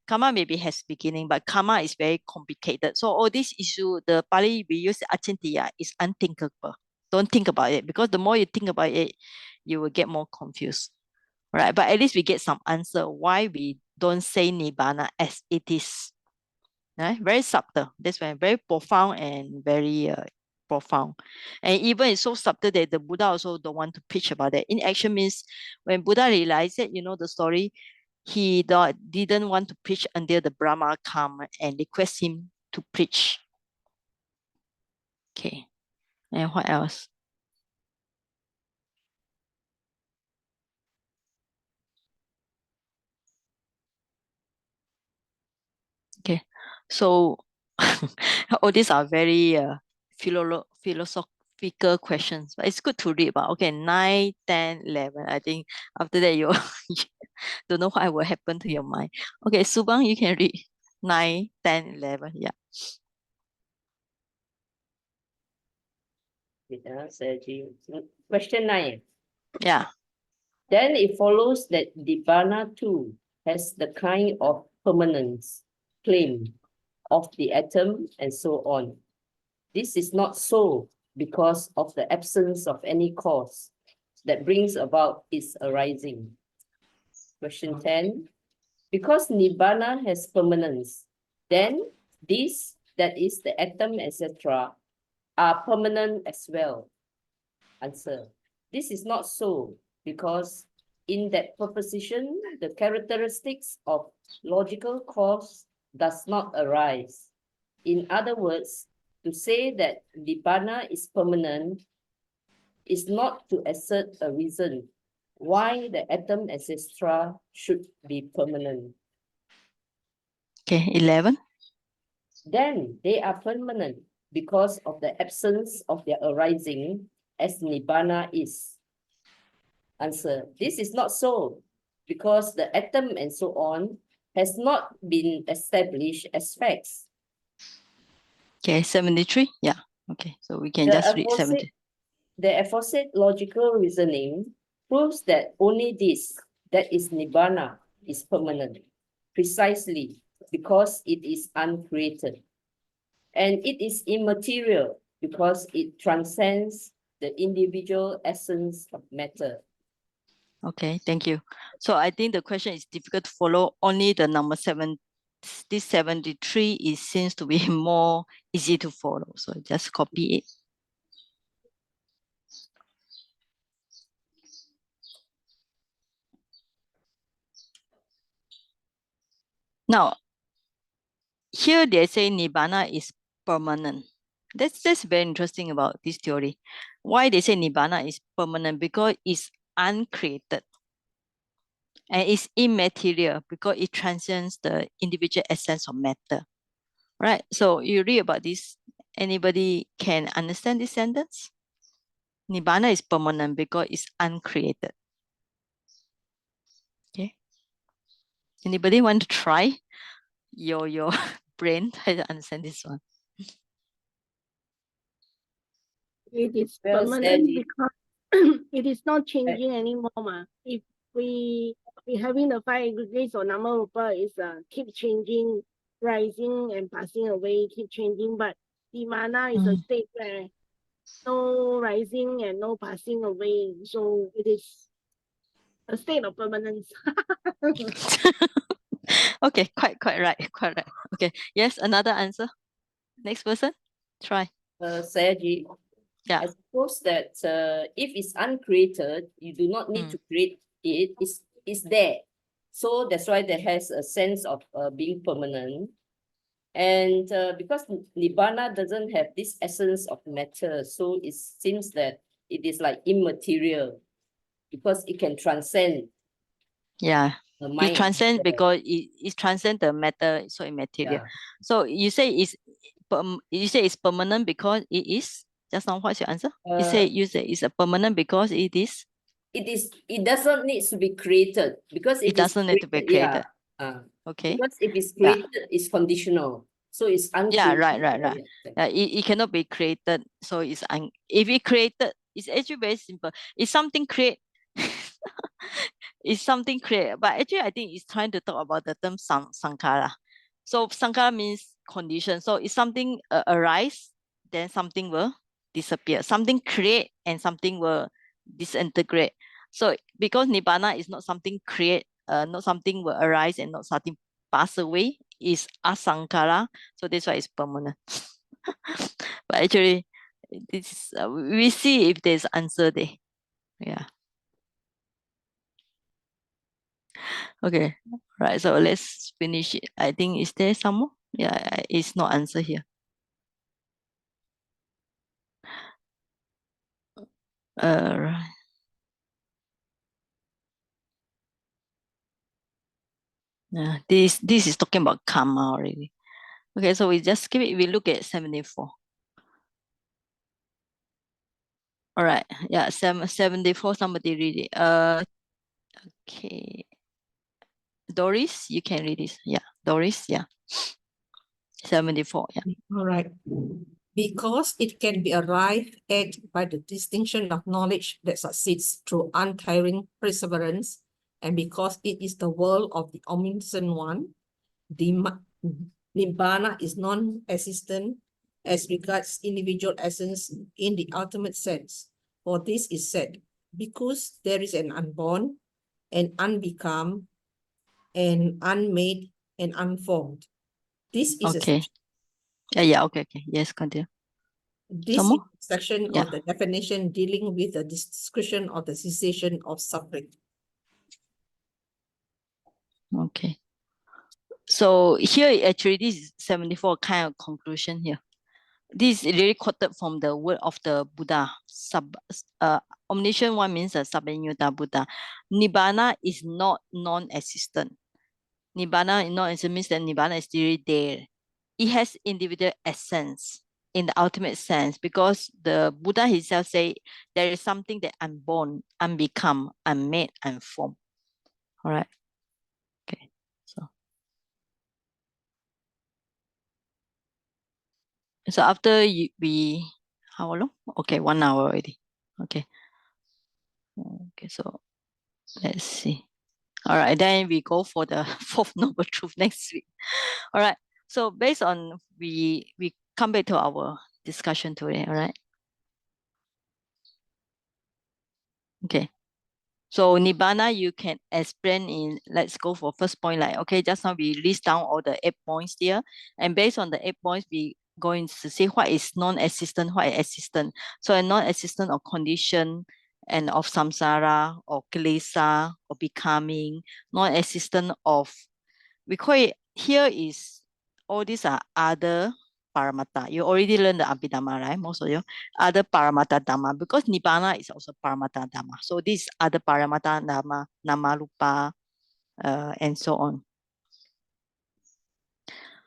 Karma maybe has beginning, but karma is very complicated. So all this issue, the Pali we use achintiya is unthinkable. Don't think about it because the more you think about it, you will get more confused. right? But at least we get some answer why we don't say Nibbāna as it is. Right? Very subtle. That's why very profound and very profound. And even it's so subtle that the Buddha also don't want to preach about that. In action means when Buddha realized it, you know the story, he didn't want to preach until the Brahma come and request him to preach. Okay. And what else? Okay. So all these are very philosophical questions, but it's good to read about. Okay, 9, 10, 11. I think after that you don't know what will happen to your mind. Okay, Subang, you can read 9, 10, 11. Yeah. Question 9. Yeah. Then it follows that Nibbāna too has the kind of permanence claim of the atom and so on. This is not so because of the absence of any cause that brings about its arising. Question 10. Because Nibbāna has permanence, then this, that is the atom, etc., are permanent as well. Answer. This is not so because in that proposition, the characteristics of logical cause does not arise. In other words, to say that Nibbāna is permanent is not to assert a reason why the atom, etc., should be permanent. Okay, 11. Then they are permanent because of the absence of their arising, as Nibbāna is. Answer. This is not so because the atom and so on has not been established as facts. Okay, 73. Yeah. Okay, so we can just read 70. The aforesaid logical reasoning proves that only this, that is Nibbāna, is permanent, precisely because it is uncreated. And it is immaterial because it transcends the individual essence of matter. Okay, thank you. So I think the question is difficult to follow. Only the number 7, this 73 seems to be more easy to follow. So just copy it. Now, here they say Nibbāna is permanent. That's very interesting about this theory. Why they say Nibbāna is permanent? Because it's uncreated. And it's immaterial because it transcends the individual essence of matter. Right? So you read about this. Anybody can understand this sentence? Nibbāna is permanent because it's uncreated. Okay. Anybody want to try your brain try to understand this one? It is Well permanent said. because it is not changing anymore. If we having the 5 aggregates or number of is keep changing, rising and passing away, keep changing. But Nibbāna is a state where no rising and no passing away. So it is a state of permanence. Okay, quite right. Okay, yes, another answer. Next person, try. Sayaji, Yeah. I suppose that if it's uncreated, you do not need to create it. It's there. So that's why there has a sense of being permanent. And because Nibbāna doesn't have this essence of matter, so it seems that it is like immaterial because it can transcend. Yeah. The mind. It transcends because it transcends the matter, so immaterial. Yeah. So you say it's permanent because it is. Just now, what's your answer? You say it's a permanent because it is. It doesn't need to be created because it doesn't need to be created. Yeah. Okay. Because if it's created, it's conditional. So it's uncreated. Yeah, right. Yeah, it cannot be created. So if it created, it's actually very simple. It's something create. It's something create. But actually, I think it's trying to talk about the term sankhara. So sankhara means condition. So if something arise, then something will disappear. Something create and something will disintegrate. So because Nibbāna is not something create, not something will arise and not something pass away, is asankara. So that's why it's permanent. But actually, this we see if there's answer there. Yeah. Okay. Right. So let's finish it. I think is there some more? Yeah, it's not answer here. Right. Yeah, this is talking about karma already. Okay, so we just skip it. We look at 74. All right. Yeah, 74. Somebody read it. Okay. Doris, you can read this. Yeah, Doris. Yeah. 74. Yeah. All right. Because it can be arrived at by the distinction of knowledge that succeeds through untiring perseverance, and because it is the world of the omniscient one, Nibbāna is non-existent as regards individual essence in the ultimate sense. For this is said, because there is an unborn, an unbecome, an unmade, and unformed. This is Okay. Yeah. Okay. Yes, continue. This Some is more? a section Yeah. of the definition dealing with the description of the cessation of suffering. Okay. So here actually this is 74 kind of conclusion here. This is really quoted from the word of the Buddha. Omniscient one means a Sabanyuta Buddha. Nibbāna is not non-existent. Nibbāna means that Nibbāna is still there. It has individual essence in the ultimate sense, because the Buddha himself say there is something that unborn, unbecome, unmade, unformed. All right. Okay. So after we how long? Okay, 1 hour already. Okay. Okay, so let's see. All right, then we go for the fourth noble truth next week. All right. So based on we come back to our discussion today. All right. Okay. So Nibbāna, you can explain in, let's go for first point, like, okay, just now we list down all the 8 points here. And based on the 8 points, we going to see what is non-existent, what is existent. So a non-existent or condition and of samsara or kilesa or becoming, non-existent of, we call it, here is, all these are other Paramatta. You already learned the Abhidhamma, right? Most of you. Other Paramatta Dhamma, because Nibbāna is also Paramatta Dhamma. So these other Paramatta Dhamma, Nama Rupa, and so on.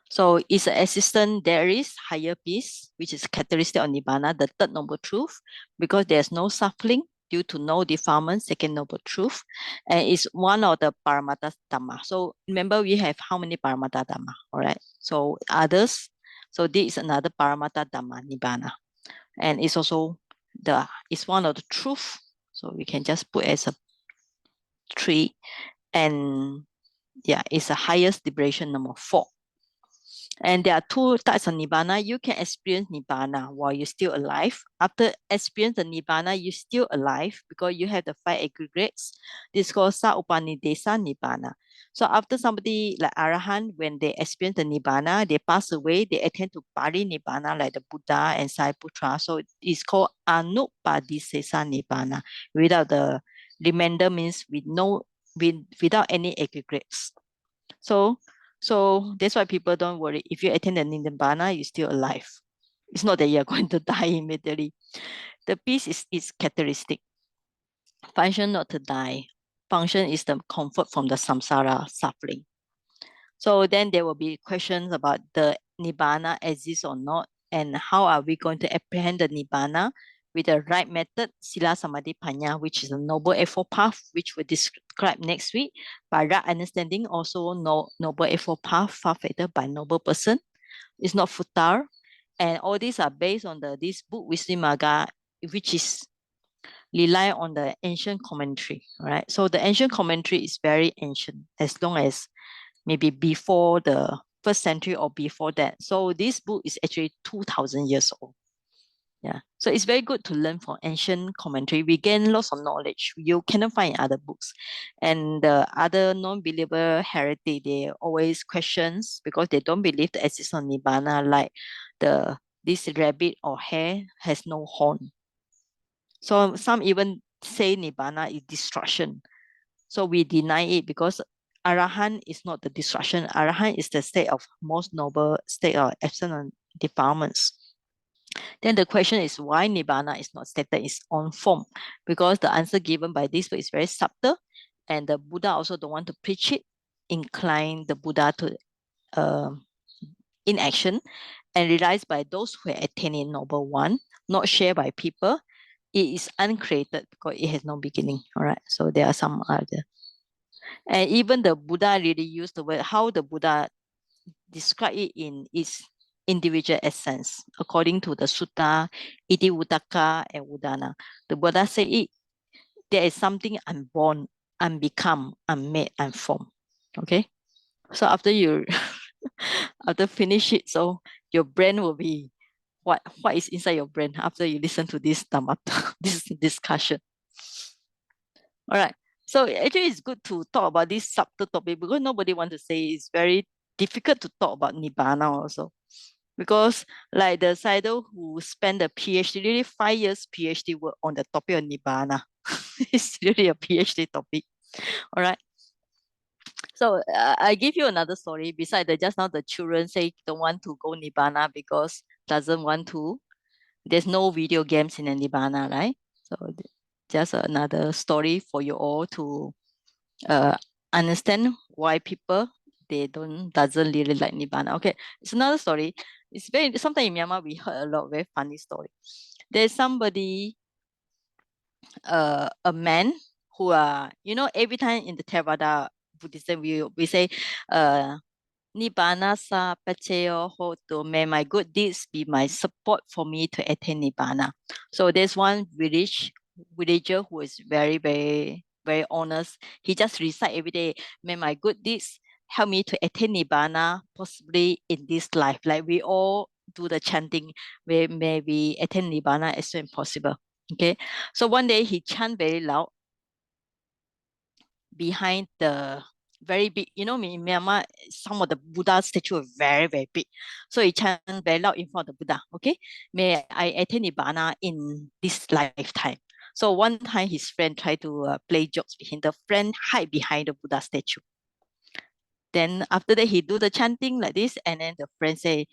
So it's an existence, there is higher peace, which is characteristic of Nibbāna, the third noble truth, because there's no suffering due to no defilement, second noble truth, and it's one of the Paramatta Dhamma. So remember, we have how many Paramatta Dhamma, all right? So others, so this is another Paramatta Dhamma, Nibbāna, and it's also it's one of the truth. So we can just put as a 3, and yeah, it's the highest liberation, number 4. And there are 2 types of Nibbāna. You can experience Nibbāna while you're still alive. After experience the Nibbāna, you're still alive because you have the 5 aggregates. This is called Sa-upanidesa Nibbāna. So after somebody like Arahant, when they experience the Nibbāna, they pass away, they attain to Pari-Nibbāna like the Buddha and Sariputra. So it's called Anupadisesa Nibbāna. Without the remainder means without any aggregates. So that's why people don't worry. If you attend the Nibbāna, you're still alive. It's not that you're going to die immediately. The peace is characteristic. Function not to die. Function is the comfort from the samsara suffering. So then there will be questions about the Nibbāna exists or not, and how are we going to apprehend the Nibbāna with the right method, Sila Samadhi Panya, which is a Noble Eightfold Path, which we'll describe next week. By right understanding, also Noble Eightfold Path, fated by noble person. It's not futile. And all these are based on this book, Visuddhimagga, which is rely on the ancient commentary, right? So the ancient commentary is very ancient, as long as maybe before the 1st century or before that. So this book is actually 2,000 years old. Yeah, so it's very good to learn from ancient commentary. We gain lots of knowledge you cannot find in other books. And the other non-believer heretic, they always questions because they don't believe the existence of Nibbāna, like this rabbit or hare has no horn. So some even say Nibbāna is destruction. So we deny it because Arahant is not the destruction. Arahant is the state of most noble state of absent defilements. Then the question is why Nibbāna is not stated in its own form? Because the answer given by this book is very subtle, and the Buddha also don't want to preach it, incline the Buddha to inaction, and realized by those who attain it noble one, not shared by people. It is uncreated because it has no beginning. All right. So there are some other. And even the Buddha really used the word, how the Buddha describe it in its individual essence, according to the Sutta, Iti Uttaka, and Udana. The Buddha said it, there is something unborn, unbecome, unmade, unformed. Okay. So after you after finish it, so your brain will be what is inside your brain after you listen to this Dhammata, this discussion. All right. So actually it's good to talk about this subtle topic because nobody wants to say it's very difficult to talk about Nibbāna also. Because like the Saido who spent the PhD, really 5 years PhD work on the topic of Nibbāna. It's really a PhD topic. All right. So I give you another story. Besides the just now the children say don't want to go Nibbāna because doesn't want to. There's no video games in the Nibbāna, right? So just another story for you all to understand why people doesn't really like Nibbāna. Okay, it's another story. It's very sometimes in Myanmar we heard a lot very funny story. There's somebody, a man who every time in the Theravada Buddhism we say Nibbāna sa paccaya hotu, may my good deeds be my support for me to attain Nibbāna. So there's one villager who is very, very, very honest. He just recite every day, may my good deeds help me to attain Nibbāna, possibly in this life. Like we all do the chanting, where may we attain Nibbāna as soon as possible. Okay. So one day he chant very loud behind the very big, in Myanmar, some of the Buddha statue are very, very big. So he chant very loud in front of the Buddha, okay? May I attain Nibbāna in this lifetime. So one time his friend tried to play jokes with him. The friend hide behind the Buddha statue. Then after that, he do the chanting like this, and then the friend say,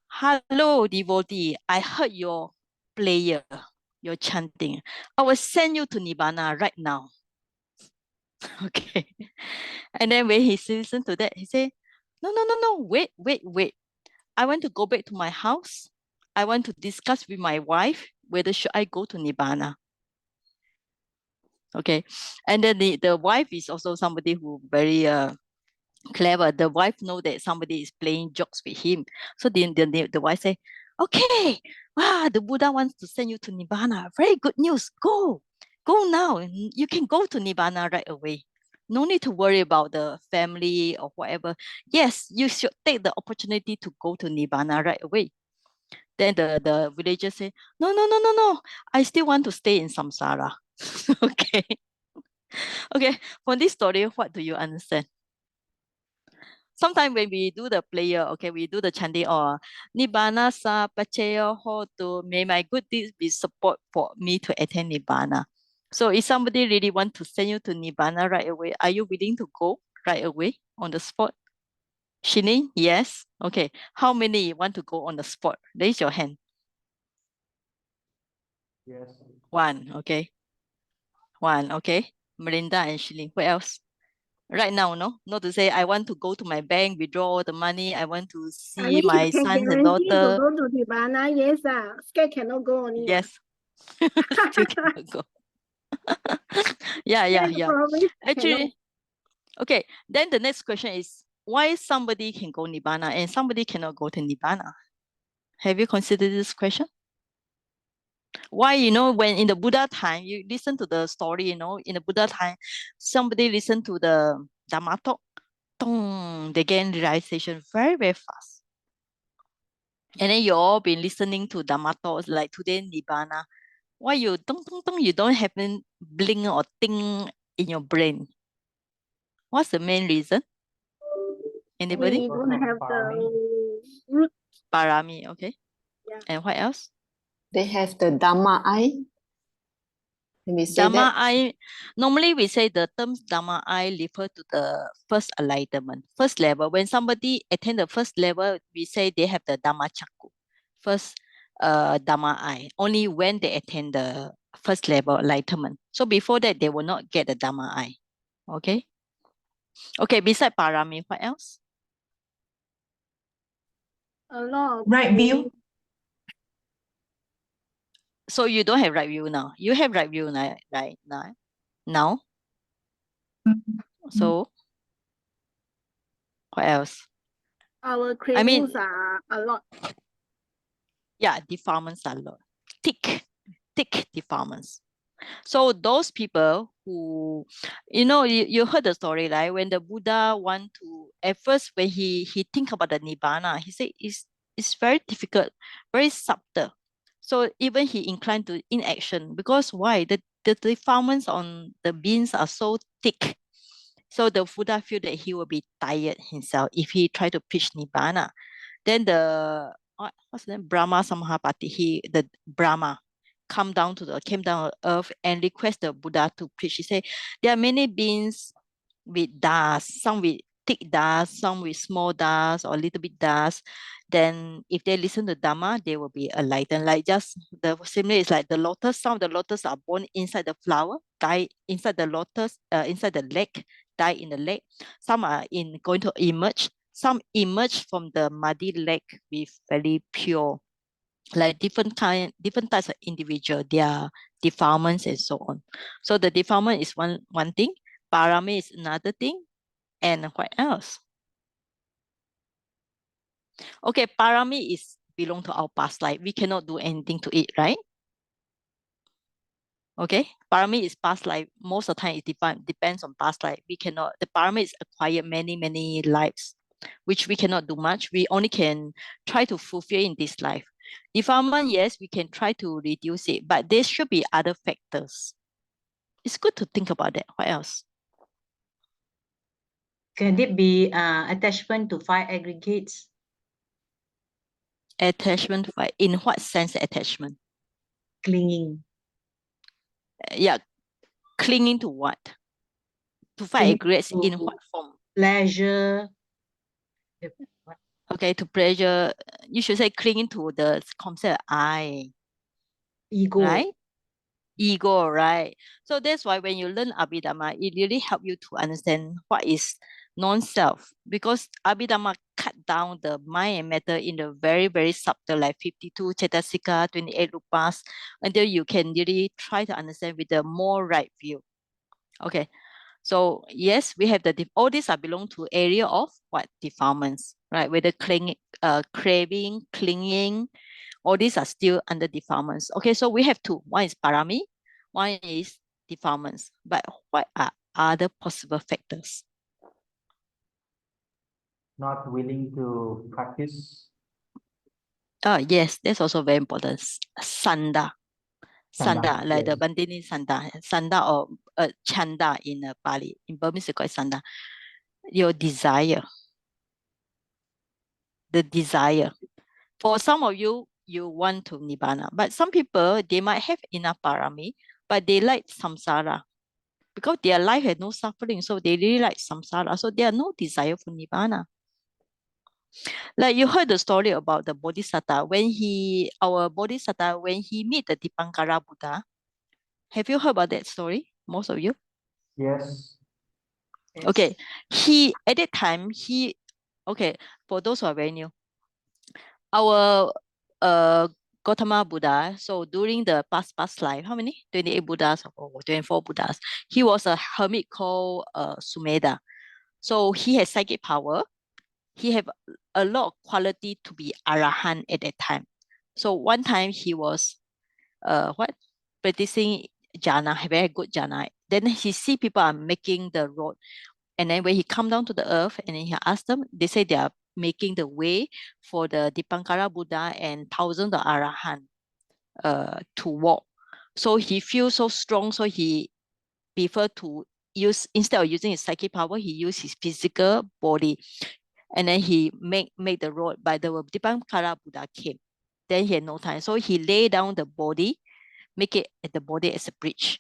hello, devotee, I heard your prayer, your chanting. I will send you to Nibbāna right now. Okay. And then when he listened to that, he said, no, wait. I want to go back to my house. I want to discuss with my wife whether should I go to Nibbāna. Okay. And then the wife is also somebody who very clever. The wife know that somebody is playing jokes with him. So the wife say, okay, wow, the Buddha wants to send you to Nibbāna. Very good news. Go now. You can go to Nibbāna right away. No need to worry about the family or whatever. Yes, you should take the opportunity to go to Nibbāna right away. Then the villager say, no. I still want to stay in samsara. Okay. Okay. From this story, what do you understand? Sometimes when we do the prayer, okay, we do the chanting or Nibbāna sa paccaya hotu, may my good deeds be support for me to attain Nibbāna. So if somebody really want to send you to Nibbāna right away, are you willing to go right away on the spot? Shinin, yes. Okay. How many want to go on the spot? Raise your hand. Yes. One, okay. One, okay. Melinda and Shinin. What else? Right now, no? Not to say I want to go to my bank, withdraw all the money. I want to see my sons and daughter. Go to Nibbāna, yes. Scared cannot go only. Yes. Still cannot go. Yeah. Actually, okay. Then the next question is why somebody can go Nibbāna and somebody cannot go to Nibbāna? Have you considered this question? Why, when in the Buddha time, you listen to the story, in the Buddha time, somebody listen to the Dhamma talk, they gain realization very, very fast. And then you all been listening to Dhamma talks like today Nibbāna. Why you you don't have any blink or ting in your brain? What's the main reason? Anybody? We don't have the root. Parami, okay. Yeah. And what else? They have the Dhamma eye. Can we say Dhamma that? eye, normally we say the term Dhamma eye refer to the first enlightenment, first level. When somebody attend the first level, we say they have the Dhamma Chakku, first Dhamma eye, only when they attend the first level enlightenment. So before that, they will not get the Dhamma eye. Okay. Okay, beside Parami, what else? A lot of Right view. So you don't have right view now. You have right view now, right now. So what else? Our I mean, cravings are a lot. yeah, defilements are a lot. Thick defilements. So those people who, you heard the story, right? When the Buddha want to, at first when he think about the Nibbāna, he said it's very difficult, very subtle. So even he inclined to inaction because why? The defilements on the beings are so thick. So the Buddha feel that he will be tired himself if he try to preach Nibbāna. Then what's the name? Brahma Samahapati, the Brahma came down to earth and request the Buddha to preach. He said, there are many beings with dust, some with thick dust, some with small dust or little bit dust. Then if they listen to Dhamma, they will be enlightened. Like just the similar is like the lotus. Some of the lotus are born inside the flower, die inside the lotus, inside the lake, die in the lake. Some are going to emerge. Some emerge from the muddy lake with very pure, like different types of individual, their defilements and so on. So the defilement is one thing, parami is another thing, and what else? Okay, parami is belong to our past life. We cannot do anything to it, right? Okay, parami is past life. Most of the time it depends on past life. We cannot, the parami is acquired many lives, which we cannot do much. We only can try to fulfill in this life. Defilement, yes, we can try to reduce it, but there should be other factors. It's good to think about that. What else? Can it be attachment to five aggregates? Attachment, in what sense attachment? Clinging. Yeah, clinging to what? To five aggregates in what form? Pleasure. Okay, to pleasure, you should say clinging to the concept I. Ego. Right? Ego, right? So that's why when you learn Abhidhamma, it really helps you to understand what is non-self, because Abhidhamma cut down the mind and matter in the very subtle, like 52 Cetasika, 28 Rupas, until you can really try to understand with a more right view. Okay, so yes, we have all these are belong to area of what? Defilements, right? Whether craving, clinging, all these are still under defilements. Okay, so we have two. One is parami, one is defilements. But what are other possible factors? Not willing to practice. Yes, that's also very important. Sanda. Sanda, like the Yes. Bandini Sanda. Sanda or Chanda in Pali. In Burmese, it's called Sanda. Your desire. The desire. For some of you, you want to Nibbāna. But some people, they might have enough parami, but they like samsara. Because their life had no suffering, so they really like samsara. So there are no desire for Nibbāna. Like you heard the story about the Bodhisattva. Our Bodhisattva, when he meet the Dipankara Buddha, have you heard about that story? Most of you? Yes. Okay. At that time, okay, for those who are very new, our Gautama Buddha, so during the past life, how many? 28 Buddhas or 24 Buddhas. He was a hermit called Sumedha. So he has psychic power. He have a lot of quality to be Arahant at that time. So one time he was practicing jhana, very good jhana. Then he see people are making the road. And then when he come down to the earth and then he asked them, they say they are making the way for the Dipankara Buddha and thousands of Arahant to walk. So he feels so strong, so he prefer to use, instead of using his psychic power, he used his physical body. And then he made the road, but the Dipankara Buddha came. Then he had no time. So he lay down the body, make it the body as a bridge.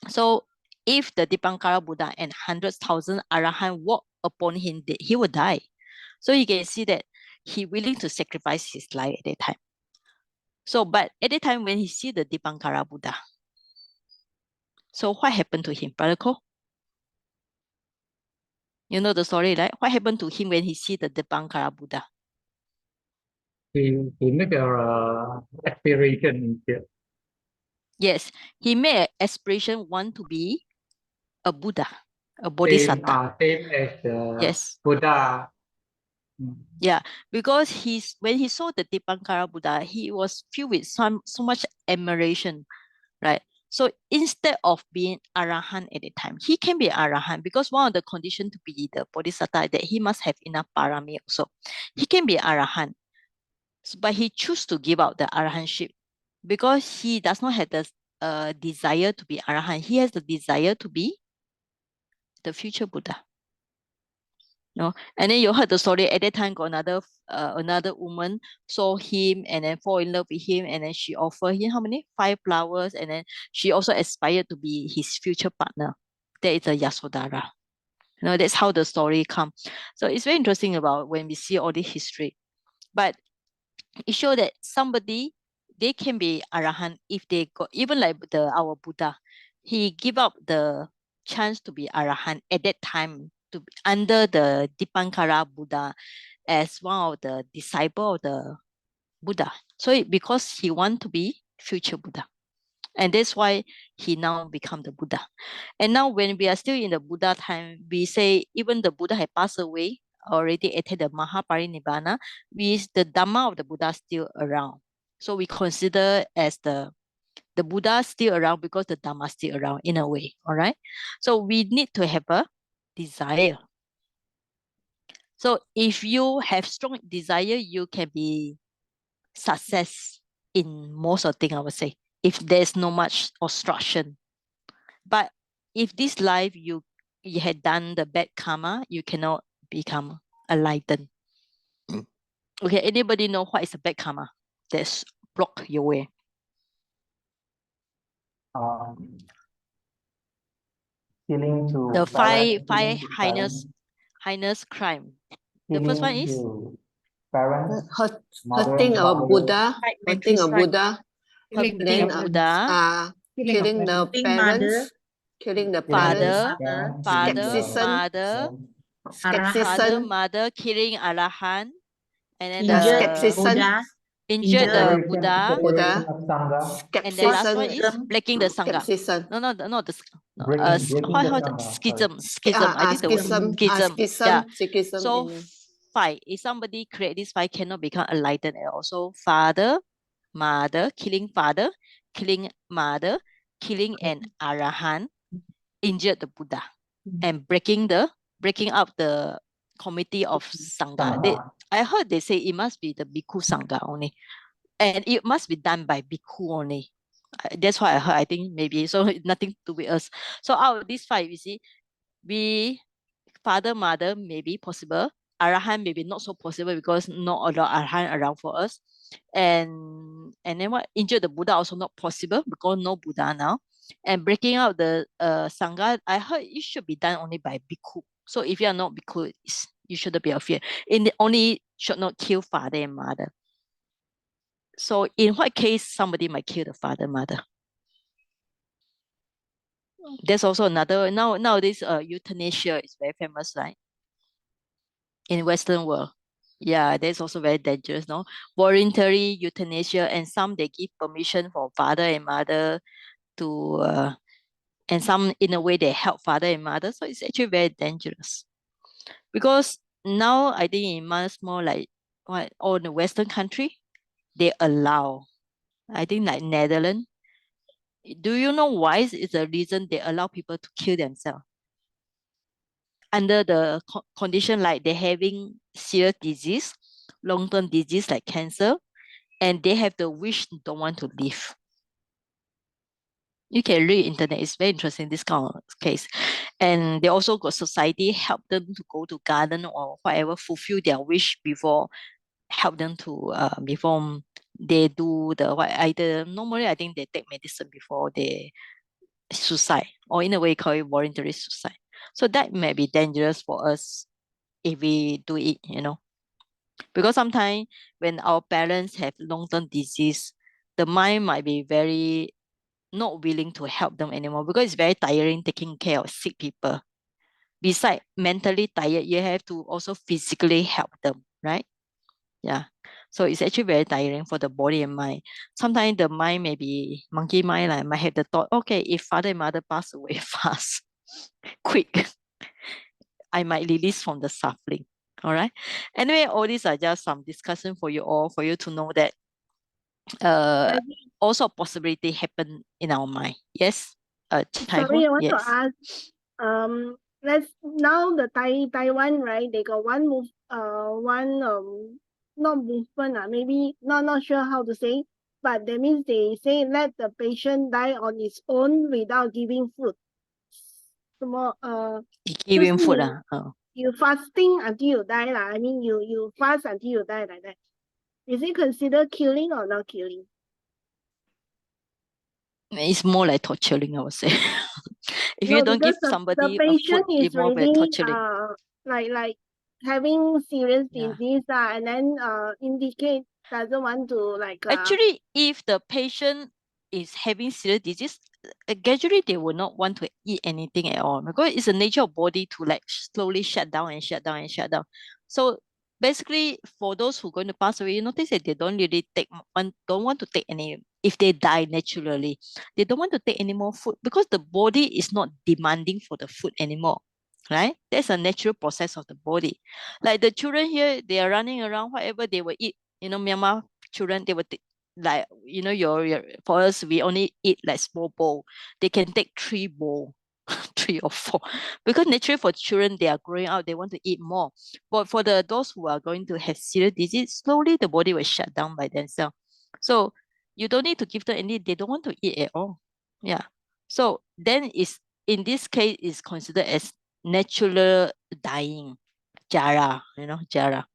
So if the Dipankara Buddha and 100,000 Arahant walk upon him, he will die. So you can see that he willing to sacrifice his life at that time. So, but at that time when he see the Dipankara Buddha, so what happened to him, Brother Ko? You know the story, right? What happened to him when he see the Dipankara Buddha? He make a aspiration here. Yes, he made an aspiration want to be a Buddha, a Same, Bodhisattva. same as Yes. Buddha. Yeah, because when he saw the Dipankara Buddha, he was filled with so much admiration, right? So instead of being Arahant at the time, he can be Arahant because one of the conditions to be the Bodhisattva that he must have enough parami also. He can be Arahant, but he choose to give up the Arahantship because he does not have the desire to be Arahant. He has the desire to be the future Buddha. No, and then you heard the story at that time. Got another woman saw him and then fall in love with him, and then she offered him how many 5 flowers, and then she also aspired to be his future partner. That is a Yasodhara. You know, that's how the story come. So it's very interesting about when we see all the history, but it shows that somebody, they can be Arahant if they got, even like our Buddha, he give up the chance to be Arahant at that time to be under the Dipankara Buddha as one of the disciple of the Buddha. So because he want to be future Buddha. And that's why he now become the Buddha. And now when we are still in the Buddha time, we say even the Buddha had passed away, already attained the Mahaparinibbana, the Dhamma of the Buddha still around. So we consider as the Buddha still around because the Dhamma still around in a way, all right? So we need to have a desire. So if you have strong desire, you can be success in most of the things, I would say, if there's no much obstruction. But if this life you had done the bad karma, you cannot become enlightened. Okay, anybody know what is a bad karma that's block your way? Stealing to The five parents, heinous crime. The stealing first one is to parents, mother Hurting and a father, Buddha, hurting a Buddha, hurting then a Buddha, killing the parents, killing the parents, father, skepticism, mother, killing Arahant, and then skepticism, injured the Buddha, Buddha, and the last one skepticism, is breaking the sangha. skepticism. breaking the sangha, schism. I think the word schism. Yeah. Schism. So 5. If somebody create this 5, cannot become enlightened at all. So father, killing mother, killing an Arahant, injured the Buddha, and breaking up the committee of sangha. I heard they say it must be the bhikkhu sangha only, and it must be done by bhikkhu only. That's what I heard. I think maybe so. Nothing to do with us. So out of these 5, you see, we father, mother maybe possible. Arahant maybe not so possible because not a lot of Arahant around for us. And then what, injure the Buddha also not possible because no Buddha now. And breaking out the sangha, I heard it should be done only by bhikkhu. So if you are not bhikkhu, you shouldn't be afraid. Only should not kill father and mother. So in what case somebody might kill the father, mother? There's also another, nowadays euthanasia is very famous, right? In Western world. Yeah, that's also very dangerous, no? Voluntary euthanasia, and some they give permission for father and mother to, and some in a way they help father and mother. So it's actually very dangerous. Because now I think in much more like all the Western country, they allow. I think like Netherlands. Do you know why is the reason they allow people to kill themselves? under the condition like they're having serious disease, long-term disease like cancer, and they have the wish don't want to live. You can read internet, it's very interesting, this kind of case. And they also got society help them to go to garden or whatever, fulfill their wish before, help them to before they do the what either normally I think they take medicine before they suicide, or in a way call it voluntary suicide. So that may be dangerous for us if we do it, you know. Because sometimes when our parents have long-term disease, the mind might be very not willing to help them anymore because it's very tiring taking care of sick people. Besides mentally tired, you have to also physically help them, right? Yeah. So it's actually very tiring for the body and mind. Sometimes the mind may be monkey mind, like might have the thought, okay, if father and mother pass away fast, quick, I might release from the suffering. All right. Anyway, all these are just some discussion for you all, for you to know that also possibility happen in our mind. Yes. Sorry, I want yes. to ask. Let's now the Taiwan, right? They got one not movement, maybe not sure how to say, but that means they say let the patient die on its own without giving food. Giving food, you fasting until you die lah. I mean, you fast until you die like that. Is it considered killing or not killing? It's more like torturing, I would say. If no, you don't give the somebody patient a food, is it's more very really torturing. like having serious Yeah. disease and then indicate doesn't want to like Actually, if the patient is having serious disease, gradually they will not want to eat anything at all because it's the nature of body to like slowly shut down and shut down and shut down. So basically, for those who are going to pass away, you notice that they don't really don't want to take any. If they die naturally, they don't want to take any more food because the body is not demanding for the food anymore. Right? That's a natural process of the body. Like the children here, they are running around, whatever they will eat. You know, Myanmar children, they will like, you know, your for us, we only eat like small bowl. They can take 3 bowl, 3 or 4. Because naturally for children, they are growing out, they want to eat more. But for those who are going to have serious disease, slowly the body will shut down by themselves. So you don't need to give them any, they don't want to eat at all. Yeah. So then in this case is considered as natural dying. Jara, you know, Jara.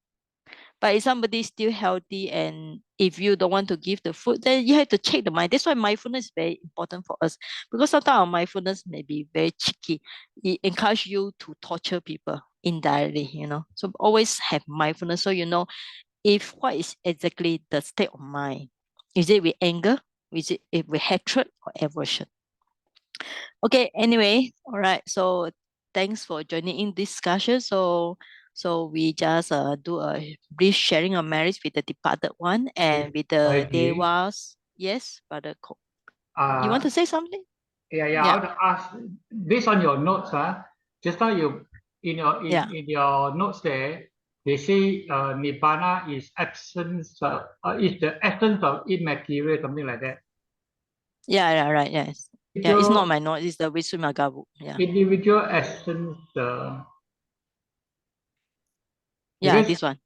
But if somebody is still healthy and if you don't want to give the food, then you have to check the mind. That's why mindfulness is very important for us because sometimes our mindfulness may be very cheeky. It encourages you to torture people indirectly, you know. So always have mindfulness so you know if what is exactly the state of mind. Is it with anger? Is it with hatred or aversion? Okay, anyway, all right. So thanks for joining in discussion. So we just do a brief sharing of marriage with the departed one and with the Devas. Yes, Brother Ko. You want to say something? Yeah. I want to ask, based on your notes, just now you in your notes there, they say Nibbāna is absence is the essence of immaterial, something like that. Yeah, right, yes. Yeah, it's not my note, it's the Visuddhimagga book. Yeah. Individual essence. Yeah, this one.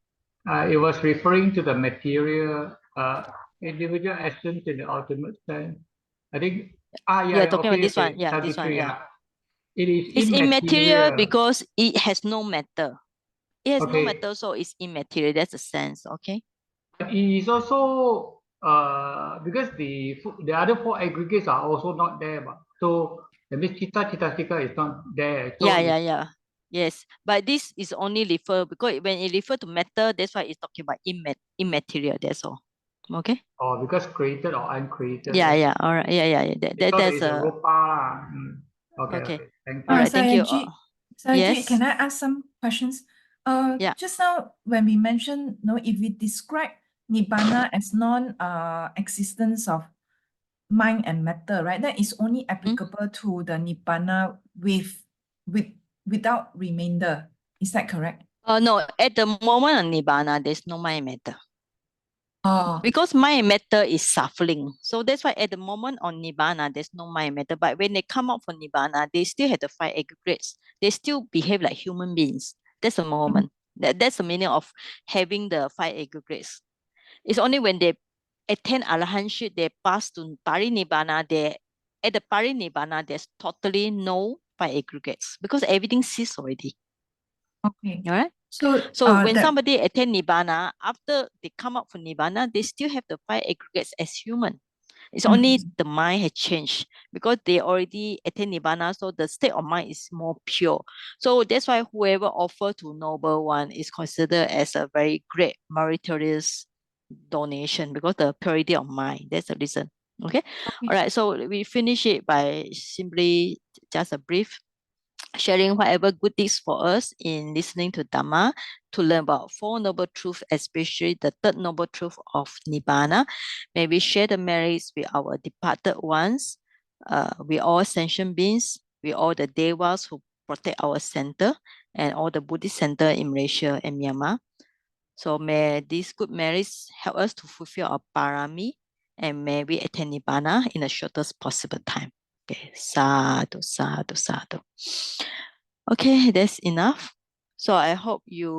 It was referring to the material individual essence in the ultimate sense. I think. Talking about this one. Yeah, this one. Yeah. It is it's immaterial because it has no matter. It has no matter, so it's immaterial. That's the sense. Okay. But it is also because the other 4 aggregates are also not there, but so that means Chitta is not there. So yeah. Yes, but this is only refer because when it refer to matter, that's why it's talking about immaterial. That's all. Okay. Oh, because created or uncreated. Yeah. All right. Yeah. That's a rupa. Okay. Thank you. All right. Thank you. Yes. Can I ask some questions? Just now when we mentioned, if we describe Nibbāna as non-existence of mind and matter, right? That is only applicable to the Nibbāna without remainder. Is that correct? No, at the moment of Nibbāna, there's no mind and matter. Oh, Because mind and matter is suffering. So that's why at the moment on Nibbāna, there's no mind and matter. But when they come out from Nibbāna, they still have the five aggregates. They still behave like human beings. That's the moment. That's the meaning of having the five aggregates. It's only when they attain Arahantship, they pass to Parinibbāna, at the Parinibbāna, there's totally no five aggregates because everything ceases already. okay. All right? So, So when that, somebody attain Nibbāna, after they come out from Nibbāna, they still have the five aggregates as human. It's only the mind has changed because they already attain Nibbāna, so the state of mind is more pure. So that's why whoever offer to noble one is considered as a very great meritorious donation because the purity of mind. That's the reason. Okay. All right. So we finish it by simply just a brief sharing whatever good deeds for us in listening to Dhamma to learn about Four Noble Truths, especially the third noble truth of Nibbāna. May we share the merits with our departed ones, with all sentient beings, with all the devas who protect our center, and all the Buddhist center in Malaysia and Myanmar. So may these good merits help us to fulfill our parami, and may we attain Nibbāna in the shortest possible time. Okay, sadhu, sadhu, sadhu. Okay, that's enough. So I hope you